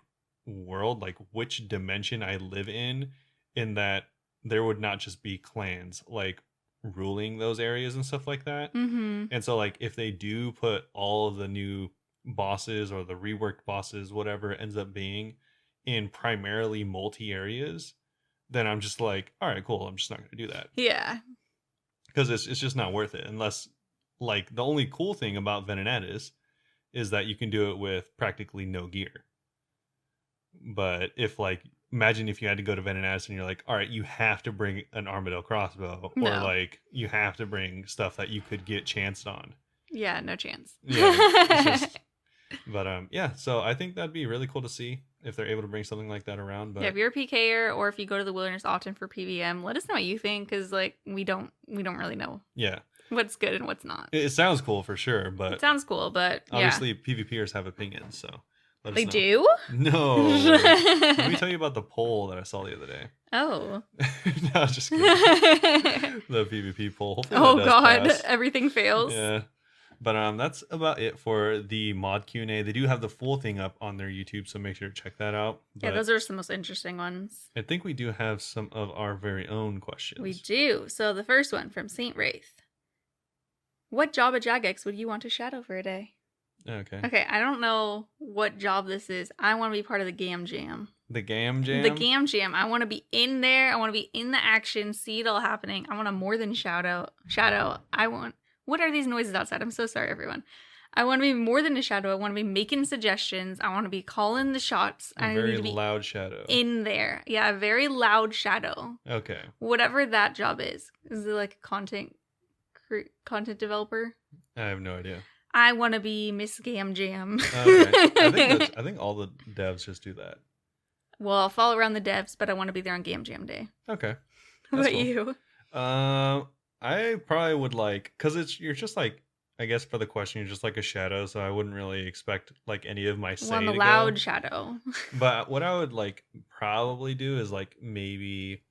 world, like which dimension I live in that there would not just be clans like ruling those areas and stuff like that. And so like if they do put all of the new bosses or the reworked bosses, whatever it ends up being, in primarily multi areas, then I'm just like, all right, cool, I'm just not going to do that. Yeah. Because it's just not worth it. Unless, like, the only cool thing about Venenatis is that you can do it with practically no gear. But if, like, imagine if you had to go to Venenatis and you're like, all right, you have to bring an Armadillo crossbow. No. Or, like, you have to bring stuff that you could get chanced on. Yeah, no chance. Yeah. But, yeah, so I think that'd be really cool to see if they're able to bring something like that around. But yeah, if you're a PKer or if you go to the wilderness often for PVM, let us know what you think, because like we don't really know. Yeah. What's good and what's not. It sounds cool for sure, but it sounds cool, but obviously PvPers have opinions, so Let They us know. do? No. Let me tell you about the poll that I saw the other day. Oh. No, just kidding. The PvP poll. Hopefully Oh that does god, pass. everything fails. Yeah. But that's about it for the mod Q&A. They do have the full thing up on their YouTube, so make sure to check that out. Yeah, those are some most interesting ones. I think we do have some of our very own questions. We do. So the first one from Saint Wraith. What job at Jagex would you want to shadow for a day? Okay. Okay, I don't know what job this is. I want to be part of the Gam Jam. The Gam Jam? The Gam Jam. I want to be in there. I want to be in the action, see it all happening. I want to more than shadow. What are these noises outside? I'm so sorry, everyone. I want to be more than a shadow. I want to be making suggestions. I want to be calling the shots. A very loud shadow. In there. Yeah, a very loud shadow. Okay. Whatever that job is. Is it like a content developer? I have no idea. I want to be Miss Gam Jam. Okay. I think all the devs just do that. Well, I'll follow around the devs, but I want to be there on Gam Jam Day. Okay. What about you? I probably would because you're just like, I guess for the question, you're just like a shadow, so I wouldn't really expect like any of my say on the to loud go. Shadow. But what I would like probably do is like maybe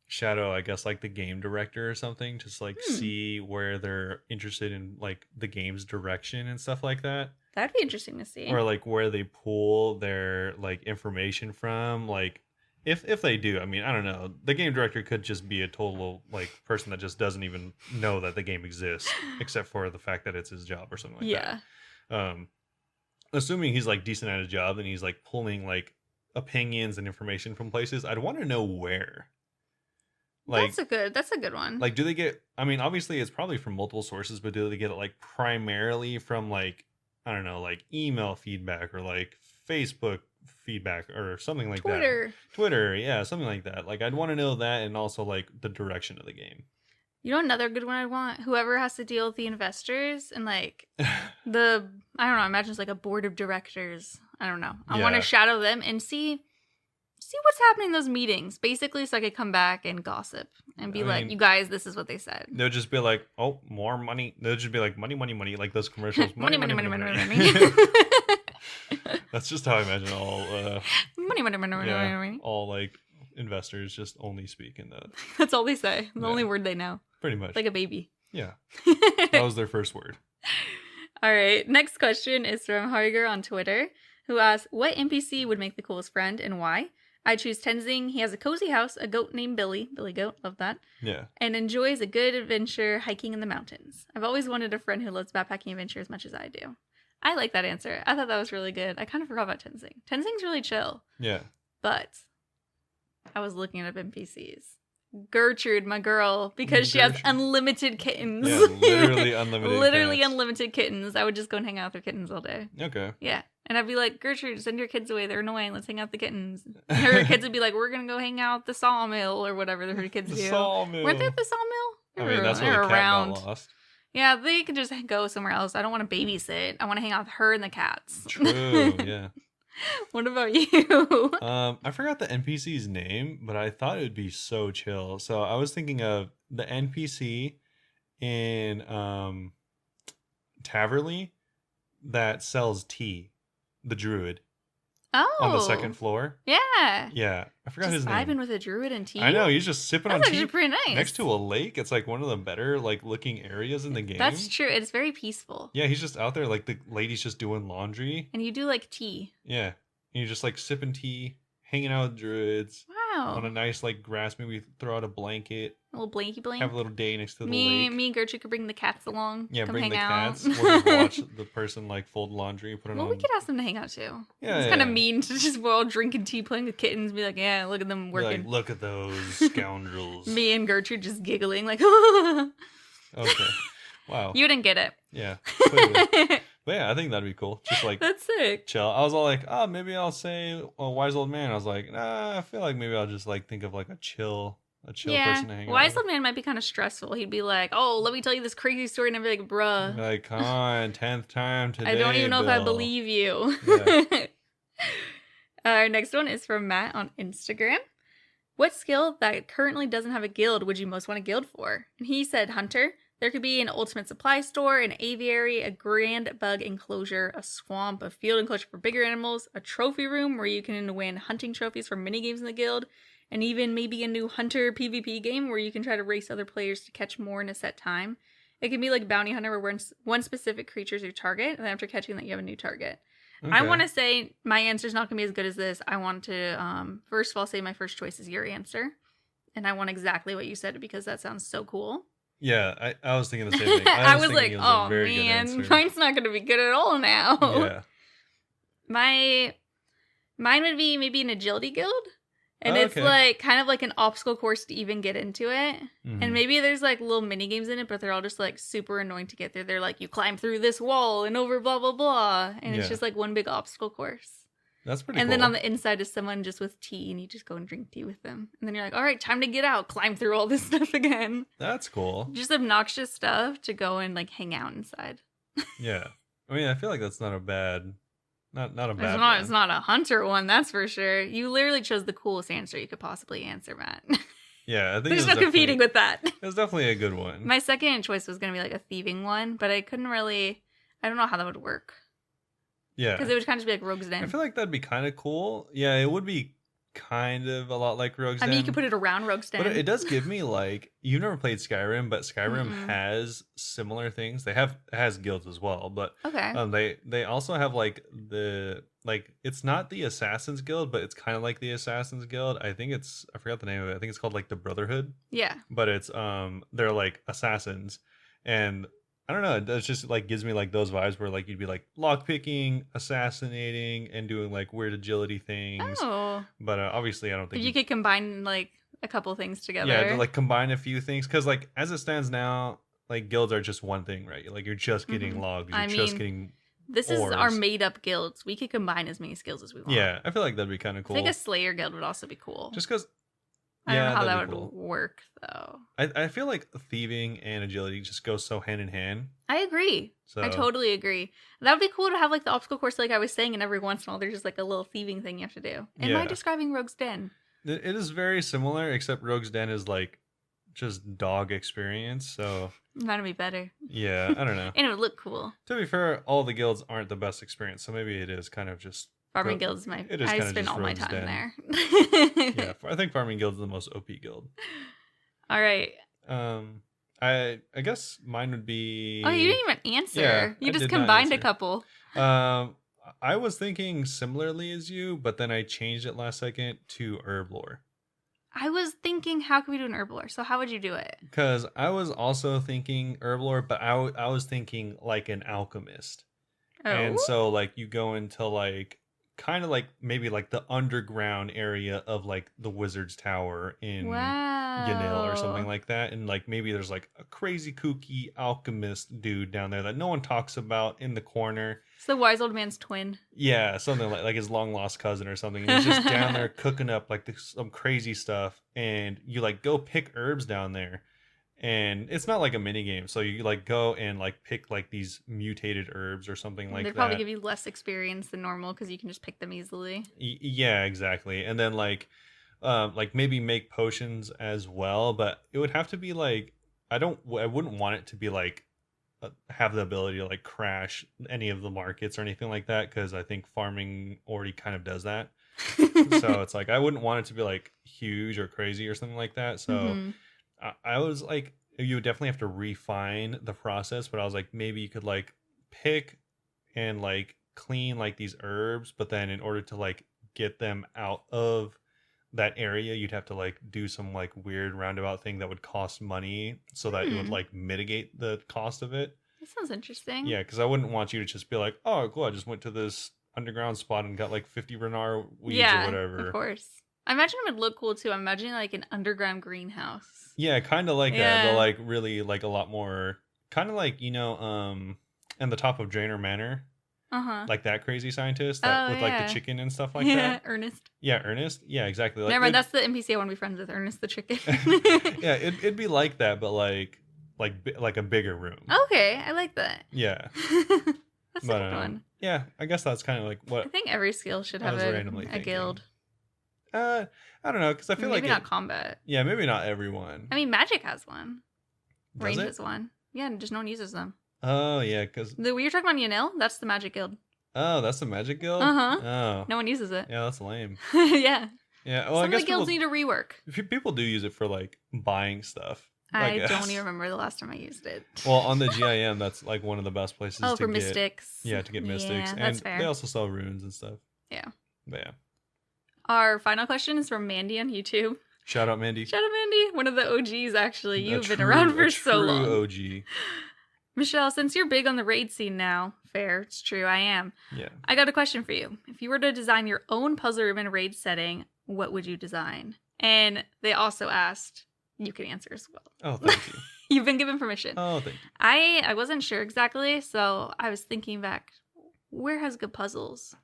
shadow, I guess, like the game director or something, just like see where they're interested in like the game's direction and stuff like that. That'd be interesting to see. Or like where they pull their like information from, like if they do. I mean, I don't know. The game director could just be a total like person that just doesn't even know that the game exists, except for the fact that it's his job or something like that. Yeah. Assuming he's like decent at his job and he's like pulling like opinions and information from places, I'd want to know where. Like that's a good one. Like, do they get? I mean, obviously it's probably from multiple sources, but do they get it like primarily from like, I don't know, like email feedback or like Facebook feedback or something like that. Twitter, yeah, something like that. Like, I'd want to know that, and also like the direction of the game. You know, another good one I want? Whoever has to deal with the investors and like I don't know, I imagine it's like a board of directors. I don't know. I want to shadow them and see what's happening in those meetings, basically, so I could come back and gossip and be like, you guys, this is what they said. They'll just be like, oh, more money. They'll just be like, money, money, money, like those commercials. Money. That's just how I imagine all money. All like investors just only speak in that. That's all they say. The only word they know. Pretty much. Like a baby. Yeah. That was their first word. All right. Next question is from Harger on Twitter, who asks, what NPC would make the coolest friend and why? I choose Tenzing. He has a cozy house, a goat named Billy Goat, love that. Yeah. And enjoys a good adventure hiking in the mountains. I've always wanted a friend who loves backpacking adventure as much as I do. I like that answer. I thought that was really good. I kind of forgot about Tenzing. Tenzing's really chill. Yeah. But I was looking up NPCs. Gertrude, my girl, because she has unlimited kittens. Yeah, literally unlimited Literally cats. unlimited kittens. I would just go and hang out with her kittens all day. Okay. Yeah. And I'd be like, Gertrude, send your kids away. They're annoying. Let's hang out with the kittens. And her kids would be like, we're going to go hang out at the sawmill or whatever her kids do. Sawmill. Weren't they at the sawmill? I mean, that's where the cat got lost. Yeah, they could just go somewhere else. I don't want to babysit. I want to hang out with her and the cats. True, yeah. What about you? I forgot the NPC's name, but I thought it would be so chill. So I was thinking of the NPC in Taverley that sells tea, the druid. Oh. On the second floor. Yeah. Yeah. I forgot just his name. Vibing with a druid and tea. I know, he's just sipping on tea. That's actually pretty nice. Next to a lake. It's like one of the better like looking areas in the game. That's true. It's very peaceful. Yeah, he's just out there like the lady's just doing laundry. And you do like tea. Yeah. And you're just like sipping tea, hanging out with druids. Wow. On a nice like grass, maybe throw out a blanket. A little blanky blank. Have a little day next to the lake. Me and Gertrude could bring the cats along. Yeah, come bring hang the out. cats. We'll just watch the person like fold laundry, put it on. We could ask them to hang out too. Yeah, it's kind of mean to just we're all drinking tea, playing with kittens, be like, yeah, look at them working. Like, look at those scoundrels. Me and Gertrude just giggling like. Okay. Wow. You didn't get it. Yeah. Clearly. But yeah, I think that'd be cool. Just like that's sick. Chill. I was all like, oh, maybe I'll say a wise old man. I was like, nah, I feel like maybe I'll just like think of like a chill person to hang out with. Wise old man might be kind of stressful. He'd be like, oh, let me tell you this crazy story, and I'd be like, bruh. Like, come on, 10th time today. I don't even know Bill. if I believe you. Yeah. Our next one is from Matt on Instagram. What skill that currently doesn't have a guild would you most want a guild for? And he said hunter. There could be an ultimate supply store, an aviary, a grand bug enclosure, a swamp, a field enclosure for bigger animals, a trophy room where you can win hunting trophies for minigames in the guild, and even maybe a new hunter PvP game where you can try to race other players to catch more in a set time. It can be like bounty hunter where one specific creature is your target, and then after catching that you have a new target. Okay. I want to say my answer is not going to be as good as this. I want to, first of all, say my first choice is your answer. And I want exactly what you said because that sounds so cool. Yeah, I was thinking the same thing. I was like, oh man, mine's not going to be good at all now. Yeah. Mine would be maybe an agility guild. And it's like kind of like an obstacle course to even get into it. Mm-hmm. And maybe there's like little mini games in it, but they're all just like super annoying to get there. They're like, you climb through this wall and over blah, blah, blah. And it's just like one big obstacle course. That's pretty cool. And then on the inside is someone just with tea and you just go and drink tea with them. And then you're like, all right, time to get out. Climb through all this stuff again. That's cool. Just obnoxious stuff to go and like hang out inside. Yeah. I mean, I feel like that's not a bad... Not a bad one. It's not a hunter one, that's for sure. You literally chose the coolest answer you could possibly answer, Matt. Yeah, I think there's no competing with that. It was definitely a good one. My second choice was going to be like a thieving one, but I couldn't really... I don't know how that would work. Yeah. Because it would kind of just be like Rogue's Den. I feel like that'd be kind of cool. Yeah, it would be kind of a lot like Rogue's Den. I mean, you could put it around Rogue's Den. But it does give me like... You've never played Skyrim, but Skyrim has similar things. It has guilds as well, but they also have like the... Like, it's not the Assassin's Guild, but it's kind of like the Assassin's Guild. I forgot the name of it. I think it's called like the Brotherhood. Yeah. But it's they're like assassins, and I don't know. It just like gives me like those vibes where like you'd be like lockpicking, assassinating, and doing like weird agility things. Oh. But obviously, I don't think you could combine like a couple things together. Yeah, to like combine a few things because like as it stands now, like guilds are just one thing, right? Like you're just getting logs. You're just getting. This is our made-up guilds. We could combine as many skills as we want. Yeah, I feel like that'd be kind of cool. I think a Slayer guild would also be cool. Just because... I don't know how that would work, though. I feel like thieving and agility just go so hand in hand. I agree. So... I totally agree. That would be cool to have like the obstacle course like I was saying, and every once in a while there's just like a little thieving thing you have to do. Am I describing Rogue's Den? It is very similar, except Rogue's Den is like just dog experience, so... That'd be better. Yeah, I don't know. And it would look cool. To be fair, all the guilds aren't the best experience, so maybe it is kind of just... Farming Guild is I spend all my time there. Yeah, I think Farming Guild is the most OP guild. All right. I guess mine would be... Oh, you didn't even answer. Yeah, you just combined a couple. I was thinking similarly as you, but then I changed it last second to herb lore. I was thinking, how could we do an herb lore? So how would you do it? Because I was also thinking herb lore, but I was thinking like an alchemist. Oh. And so like you go into like kind of like maybe like the underground area of like the Wizard's Tower in Yanil or something like that. And like maybe there's like a crazy kooky alchemist dude down there that no one talks about in the corner. It's the wise old man's twin. Yeah, something like his long lost cousin or something. And he's just down there cooking up like some crazy stuff. And you like go pick herbs down there. And it's not like a mini game. So you like go and like pick like these mutated herbs or something like that. They'd probably give you less experience than normal because you can just pick them easily. Yeah, exactly. And then like maybe make potions as well. But it would have to be like, I wouldn't want it to be like, have the ability to like crash any of the markets or anything like that, because I think farming already kind of does that. So it's like I wouldn't want it to be like huge or crazy or something like that. So I was like, you would definitely have to refine the process, but I was like, maybe you could like pick and like clean like these herbs, but then in order to like get them out of that area, you'd have to like do some like weird roundabout thing that would cost money so that it would like mitigate the cost of it. That sounds interesting. Yeah, because I wouldn't want you to just be like, oh cool, I just went to this underground spot and got like 50 Renar weeds or whatever. Of course. I imagine it would look cool too. I'm imagining like an underground greenhouse. Yeah, kind of like that, but like really like a lot more kind of like, you know, in the top of Draenor Manor. Like that crazy scientist that with like the chicken and stuff like that. Ernest. Yeah, Ernest. Yeah, exactly. Like, never mind, that's the NPC I want to be friends with, Ernest the chicken. Yeah, it'd be like that, but like a bigger room. Okay, I like that. Yeah. That's a good one. Yeah, I guess that's kind of like what I think every skill should have a guild. I don't know, because I feel maybe not combat. Yeah, maybe not everyone. I mean, magic has one. Does Range it? has one. Yeah, just no one uses them. Oh, yeah, because... You're talking about Yanil? That's the Magic Guild. Oh, that's the Magic Guild? Uh-huh. Oh. No one uses it. Yeah, that's lame. Yeah. Yeah, well, Some of the guilds need a rework. People do use it for, like, buying stuff. I don't even remember the last time I used it. Well, on the GIM, that's, like, one of the best places to get... Oh, for Mystics. Yeah, to get Mystics. Yeah, that's fair. They also sell runes and stuff. Yeah. But yeah. Our final question is from Mandy on YouTube. Shout out, Mandy. Shout out, Mandy. One of the OGs, actually. You've been around for so long. OG. Michelle, since you're big on the raid scene now, fair, it's true, I am. Yeah. I got a question for you. If you were to design your own puzzle room in a raid setting, what would you design? And they also asked, you can answer as well. Oh, thank you. You've been given permission. Oh, thank you. I wasn't sure exactly, so I was thinking back, where has good puzzles?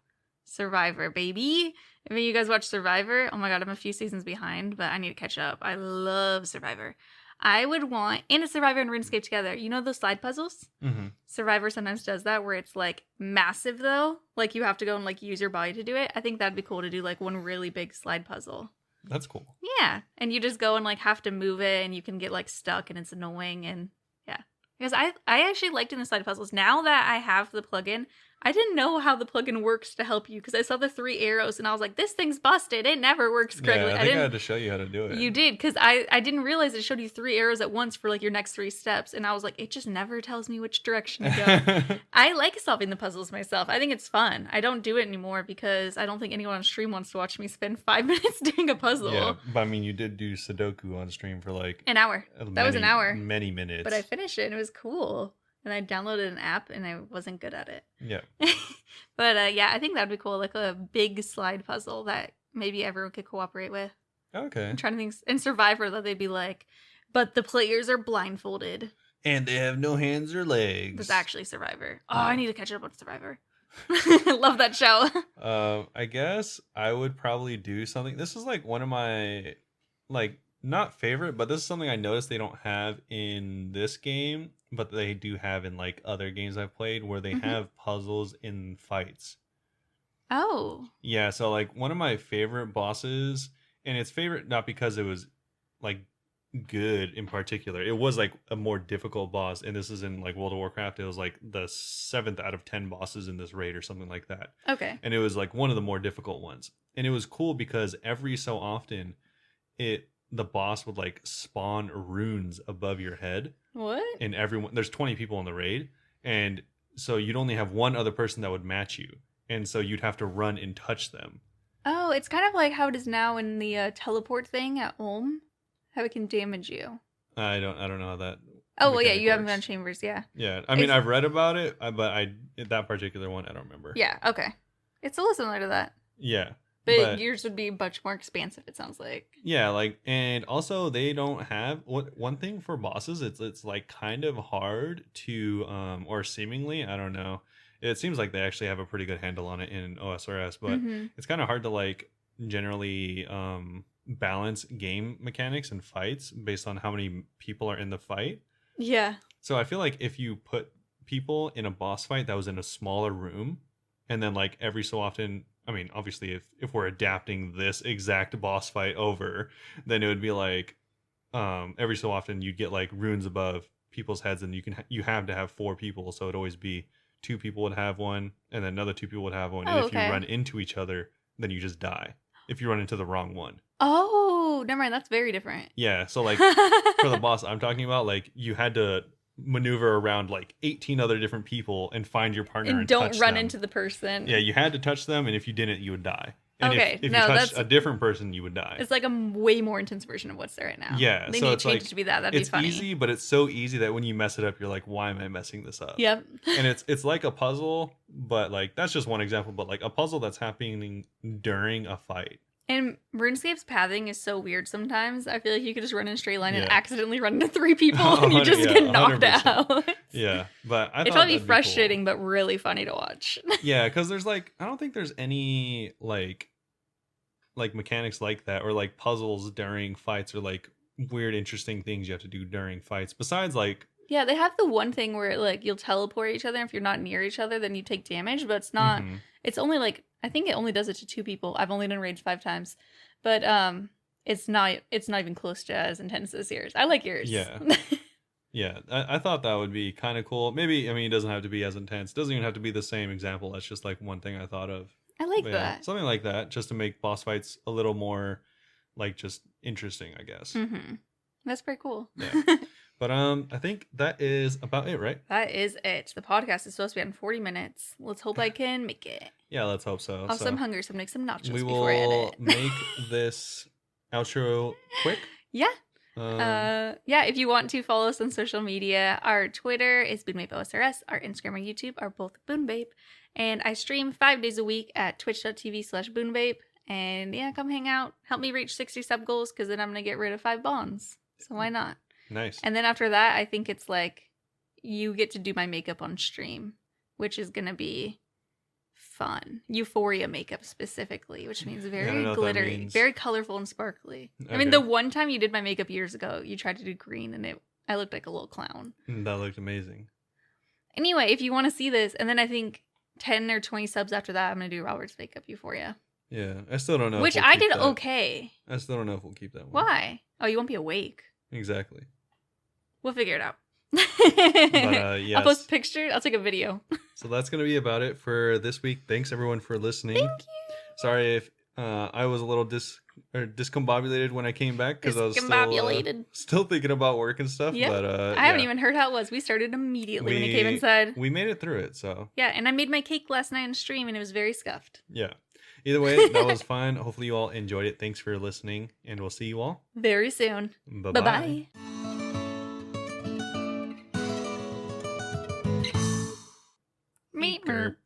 Survivor, baby. If you guys watch Survivor, oh my god, I'm a few seasons behind, but I need to catch up. I love Survivor. I would want, and a Survivor and RuneScape together. You know those slide puzzles? Mm-hmm. Survivor sometimes does that, where it's like massive though. Like you have to go and like use your body to do it. I think that'd be cool to do like one really big slide puzzle. That's cool. Yeah. And you just go and like have to move it and you can get like stuck and it's annoying and yeah. Because I actually liked doing the slide puzzles. Now that I have the plugin, I didn't know how the plugin works to help you because I saw the 3 arrows and I was like, this thing's busted. It never works correctly. Yeah, I think I had to show you how to do it. You did, because I didn't realize it showed you 3 arrows at once for like your next 3 steps. And I was like, it just never tells me which direction to go. I like solving the puzzles myself. I think it's fun. I don't do it anymore because I don't think anyone on stream wants to watch me spend 5 minutes doing a puzzle. Yeah, but I mean, you did do Sudoku on stream for like... an hour. That was an hour. Many minutes. But I finished it and it was cool. And I downloaded an app and I wasn't good at it. Yeah. But yeah, I think that'd be cool. Like a big slide puzzle that maybe everyone could cooperate with. Okay. I'm trying to think. In Survivor, that they'd be like, but the players are blindfolded. And they have no hands or legs. That's actually Survivor. Oh, I need to catch up on Survivor. Love that show. I guess I would probably do something. This is like one of my, like, not favorite, but this is something I noticed they don't have in this game, but they do have in like other games I've played where they have puzzles in fights. Oh. Yeah, so like one of my favorite bosses, and it's favorite not because it was like good in particular. It was like a more difficult boss, and this is in like World of Warcraft. It was like the 7th out of 10 bosses in this raid or something like that. Okay. And it was like one of the more difficult ones. And it was cool because every so often the boss would like spawn runes above your head. What? And there's 20 people in the raid. And so you'd only have one other person that would match you. And so you'd have to run and touch them. Oh, it's kind of like how it is now in the teleport thing at Ulm. How it can damage you. I don't know how that. Oh, well, yeah, you haven't done Chambers, yeah. Yeah, I mean, I've read about it, but that particular one, I don't remember. Yeah, okay. It's a little similar to that. Yeah. But yours would be much more expansive, it sounds like. Yeah, like, and also they don't have one thing for bosses. It's like kind of hard to, or seemingly, I don't know. It seems like they actually have a pretty good handle on it in OSRS, but it's kind of hard to like generally balance game mechanics and fights based on how many people are in the fight. Yeah. So I feel like if you put people in a boss fight that was in a smaller room, and then like every so often, I mean, obviously if we're adapting this exact boss fight over, then it would be like every so often you'd get like runes above people's heads, and you have to have 4 people, so it'd always be 2 people would have one, and then another 2 people would have one. And if you run into each other, then you just die. If you run into the wrong one. Oh, never mind. That's very different. Yeah. So like for the boss I'm talking about, like you had to maneuver around like 18 other different people and find your partner and don't touch run them. into the person. Yeah, you had to touch them, and if you didn't, you would die. And okay. if you touched a different person, you would die. It's like a way more intense version of what's there right now. Yeah. They need to change it to be that. That'd be funny. It's easy, but it's so easy that when you mess it up, you're like, why am I messing this up? Yep. And it's like a puzzle, but like that's just one example, but like a puzzle that's happening during a fight. And RuneScape's pathing is so weird sometimes. I feel like you could just run in a straight line and accidentally run into 3 people and you just get knocked 100%. Out. Yeah, but it'd probably be frustrating, but really funny to watch. Yeah, because there's like, I don't think there's any like mechanics like that, or like puzzles during fights, or like weird, interesting things you have to do during fights. Besides like, yeah, they have the one thing where like you'll teleport each other. And if you're not near each other, then you take damage. But it's not. It's only like, I think it only does it to 2 people. I've only done raids 5 times, but it's not even close to as intense as yours. I like yours. Yeah. Yeah, I thought that would be kind of cool. Maybe, I mean, it doesn't have to be as intense. It doesn't even have to be the same example. That's just like one thing I thought of. I like But yeah, that. something like that, just to make boss fights a little more like just interesting, I guess. That's pretty cool. Yeah. But I think that is about it, right? That is it. The podcast is supposed to be on 40 minutes. Let's hope I can make it. Yeah, let's hope so. Also, I'm hungry, so I'm make some nachos we before I will edit. make this outro quick. Yeah. Yeah, if you want to follow us on social media, our Twitter is Bunebapeosrs, our Instagram and YouTube are both Bunebape, and I stream 5 days a week at twitch.tv/Bunebape, and yeah, come hang out, help me reach 60 sub goals, because then I'm going to get rid of 5 bonds, so why not? Nice. And then after that, I think it's like, you get to do my makeup on stream, which is going to be fun. Euphoria makeup specifically, which means very glittery, very colorful and sparkly. Okay. I mean, the one time you did my makeup years ago, you tried to do green and I looked like a little clown. That looked amazing. Anyway, if you want to see this, and then I think 10 or 20 subs after that, I'm going to do Robert's makeup Euphoria. Yeah, I still don't know. Which I did okay. I still don't know if we'll keep that one. Why? Oh, you won't be awake. Exactly. We'll figure it out. But yes. I'll post a picture. I'll take a video. So that's going to be about it for this week. Thanks everyone for listening. Thank you. Sorry if I was a little discombobulated when I came back because I was still thinking about work and stuff. Yep. But I haven't even heard how it was. We started immediately when he came inside. We made it through it. So yeah, and I made my cake last night on stream and it was very scuffed. Yeah. Either way, that was fun. Hopefully you all enjoyed it. Thanks for listening, and we'll see you all very soon. Bye-bye. Bye-bye. Meet her.